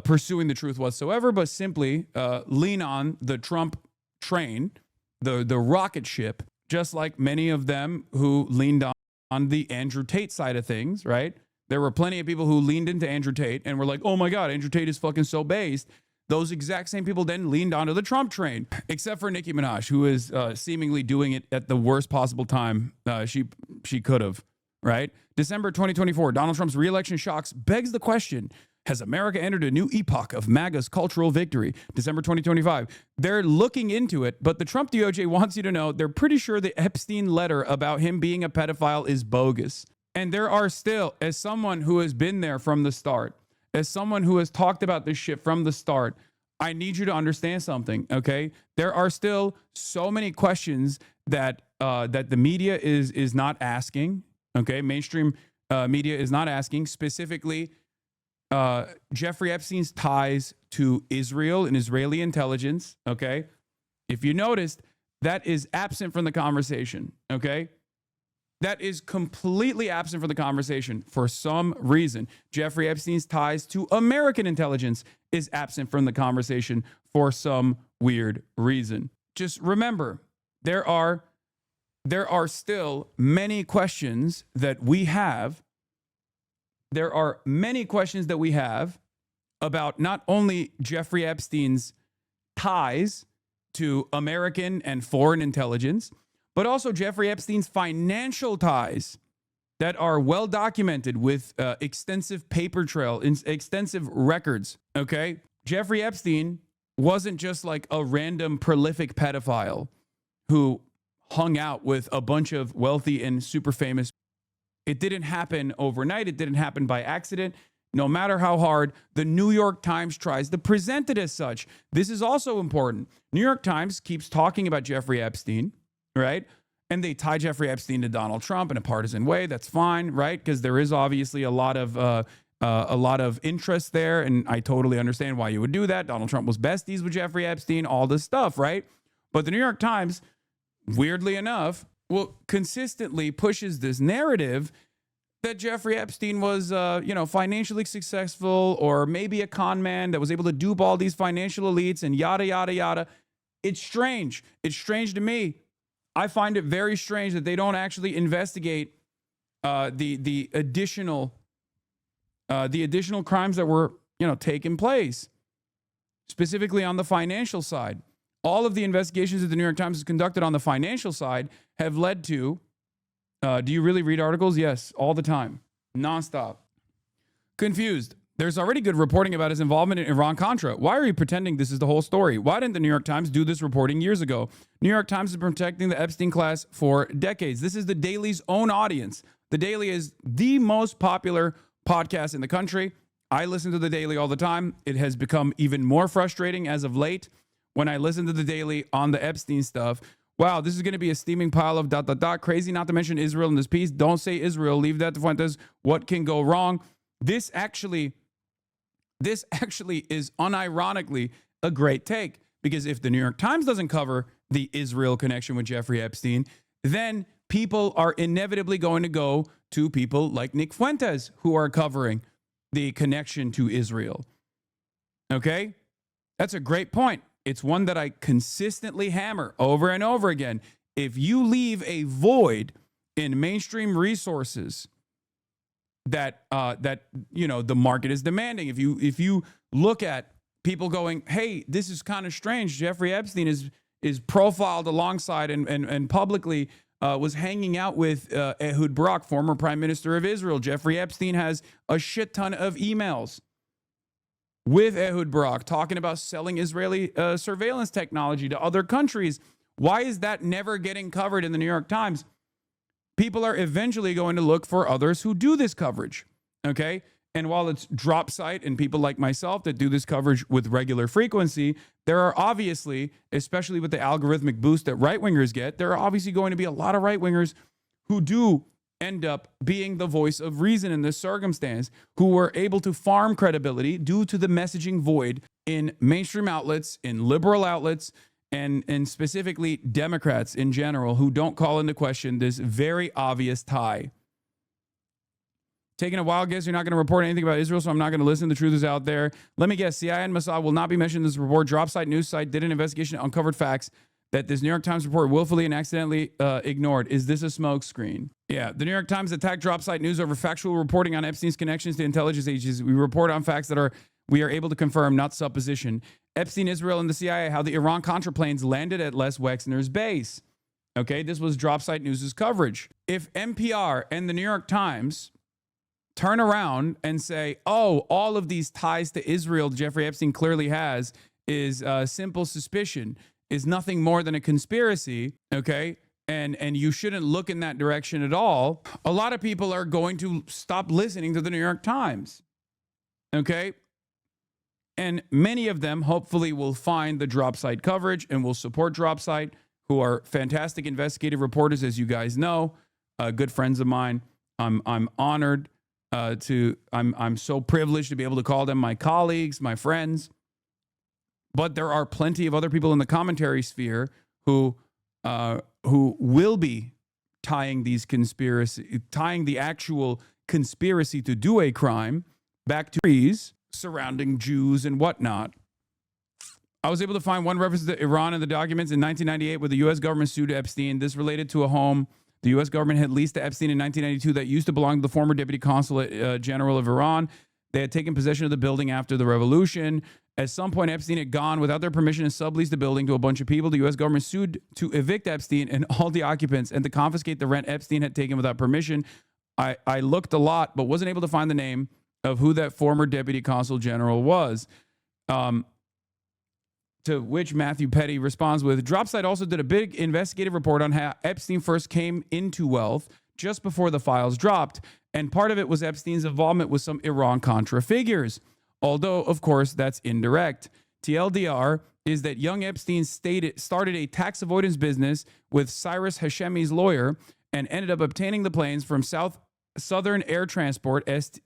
pursuing the truth whatsoever, but simply lean on the Trump train, the rocket ship, just like many of them who leaned on the Andrew Tate side of things, right? There were plenty of people who leaned into Andrew Tate and were like, oh my God, Andrew Tate is fucking so based. Those exact same people then leaned onto the Trump train, except for Nicki Minaj, who is seemingly doing it at the worst possible time she could have, right? December 2024, Donald Trump's reelection shocks begs the question, has America entered a new epoch of MAGA's cultural victory? December 2025, they're looking into it, but the Trump DOJ wants you to know they're pretty sure the Epstein letter about him being a pedophile is bogus. And there are still, as someone who has been there from the start, as someone who has talked about this shit from the start, I need you to understand something, okay? There are still so many questions that the media is not asking, okay? Mainstream media is not asking, specifically Jeffrey Epstein's ties to Israel and Israeli intelligence, okay? If you noticed, that is absent from the conversation, okay? That is completely absent from the conversation for some reason. Jeffrey Epstein's ties to American intelligence is absent from the conversation for some weird reason. Just remember, there are still many questions that we have. There are many questions that we have about not only Jeffrey Epstein's ties to American and foreign intelligence, but also Jeffrey Epstein's financial ties that are well documented with extensive paper trail, extensive records, okay? Jeffrey Epstein wasn't just like a random prolific pedophile who hung out with a bunch of wealthy and super famous. It didn't happen overnight. It didn't happen by accident. No matter how hard the New York Times tries to present it as such. This is also important. New York Times keeps talking about Jeffrey Epstein, right? And they tie Jeffrey Epstein to Donald Trump in a partisan way. That's fine, right? Because there is obviously a lot of interest there, and I totally understand why you would do that. Donald Trump was besties with Jeffrey Epstein, all this stuff, right? But the New York Times, weirdly enough, consistently pushes this narrative that Jeffrey Epstein was, financially successful, or maybe a con man that was able to dupe all these financial elites and yada, yada, yada. It's strange. It's strange to me. I find it very strange that they don't actually investigate the additional crimes that were, taking place, specifically on the financial side. All of the investigations that the New York Times has conducted on the financial side have led to, do you really read articles? Yes, all the time, nonstop. Confused. There's already good reporting about his involvement in Iran-Contra. Why are you pretending this is the whole story? Why didn't the New York Times do this reporting years ago? New York Times has been protecting the Epstein class for decades. This is the Daily's own audience. The Daily is the most popular podcast in the country. I listen to the Daily all the time. It has become even more frustrating as of late when I listen to the Daily on the Epstein stuff. Wow, this is going to be a steaming pile of ... Crazy not to mention Israel in this piece. Don't say Israel. Leave that to Fuentes. What can go wrong? This actually is unironically a great take, because if the New York Times doesn't cover the Israel connection with Jeffrey Epstein, then people are inevitably going to go to people like Nick Fuentes, who are covering the connection to Israel. Okay? That's a great point. It's one that I consistently hammer over and over again. If you leave a void in mainstream resources that the market is demanding, if you look at people going, hey, this is kind of strange. Jeffrey Epstein is profiled alongside and publicly was hanging out with Ehud Barak, former prime minister of Israel. Jeffrey Epstein has a shit ton of emails with Ehud Barak talking about selling Israeli surveillance technology to other countries. Why is that never getting covered in the New York Times? People are eventually going to look for others who do this coverage, okay? And while it's drop site and people like myself that do this coverage with regular frequency, there are obviously, especially with the algorithmic boost that right-wingers get, there are obviously going to be a lot of right-wingers who do end up being the voice of reason in this circumstance, who were able to farm credibility due to the messaging void in mainstream outlets, in liberal outlets, and specifically Democrats in general, who don't call into question this very obvious tie. Taking a wild guess, you're not going to report anything about Israel, so I'm not going to listen. The truth is out there. Let me guess, CIA and Mossad will not be mentioned in this report. Drop site, news site did an investigation, uncovered facts that this New York Times report willfully and accidentally ignored. Is this a smokescreen? Yeah, the New York Times attacked drop site news over factual reporting on Epstein's connections to intelligence agencies. We report on facts that we are able to confirm, not supposition. Epstein, Israel, and the CIA, how the Iran-Contra planes landed at Les Wexner's base. Okay, this was drop site news' coverage. If NPR and the New York Times turn around and say, oh, all of these ties to Israel Jeffrey Epstein clearly has is simple suspicion, is nothing more than a conspiracy, okay, and you shouldn't look in that direction at all, a lot of people are going to stop listening to the New York Times, okay? And many of them hopefully will find the drop site coverage and will support drop site, who are fantastic investigative reporters, as you guys know, good friends of mine. I'm honored I'm so privileged to be able to call them my colleagues, my friends. But there are plenty of other people in the commentary sphere who will be tying the actual conspiracy to do a crime back to trees surrounding Jews and whatnot. I was able to find one reference to Iran in the documents in 1998 where the U.S. government sued Epstein. This related to a home the U.S. government had leased to Epstein in 1992 that used to belong to the former deputy consulate general of Iran. They had taken possession of the building after the revolution. At some point, Epstein had gone without their permission and subleased the building to a bunch of people. The U.S. government sued to evict Epstein and all the occupants and to confiscate the rent Epstein had taken without permission. I looked a lot, but wasn't able to find the name of who that former deputy consul general was. To which Matthew Petty responds with, Dropsite also did a big investigative report on how Epstein first came into wealth just before the files dropped, and part of it was Epstein's involvement with some Iran-Contra figures. Although, of course, that's indirect. TLDR is that young Epstein started a tax avoidance business with Cyrus Hashemi's lawyer and ended up obtaining the planes from Southern Air Transport, SAT,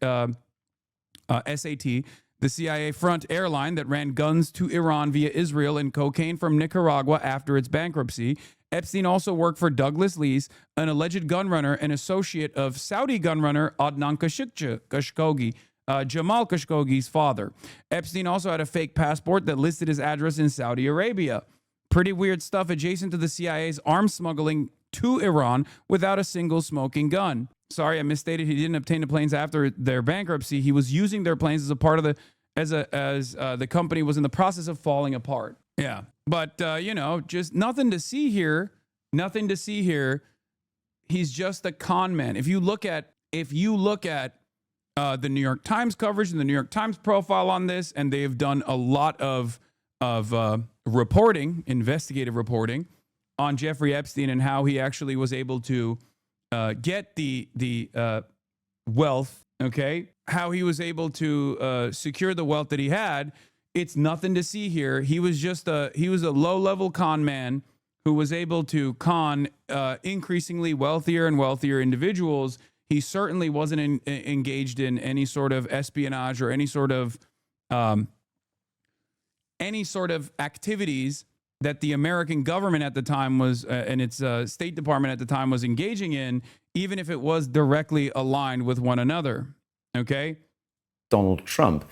the CIA front airline that ran guns to Iran via Israel and cocaine from Nicaragua after its bankruptcy. Epstein also worked for Douglas Lease, an alleged gunrunner and associate of Saudi gunrunner Adnan Khashoggi, Jamal Khashoggi's father. Epstein also had a fake passport that listed his address in Saudi Arabia. Pretty weird stuff adjacent to the CIA's arms smuggling to Iran without a single smoking gun. Sorry, I misstated. He didn't obtain the planes after their bankruptcy. He was using their planes as a part of the company was in the process of falling apart. Yeah, but just nothing to see here. Nothing to see here. He's just a con man. If you look at the New York Times coverage and the New York Times profile on this, and they've done a lot of reporting, investigative reporting on Jeffrey Epstein and how he actually was able to get the wealth, okay? How he was able to secure the wealth that he had. It's nothing to see here. He was a low-level con man who was able to con increasingly wealthier and wealthier individuals. He certainly wasn't engaged in any sort of espionage or any sort of activities that the American government at the time was, and its State Department at the time was engaging in, even if it was directly aligned with one another, okay? Donald Trump.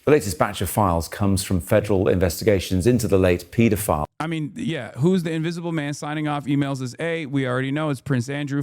The latest batch of files comes from federal investigations into the late paedophile. I mean, yeah, who's the invisible man signing off emails as A? We already know it's Prince Andrew.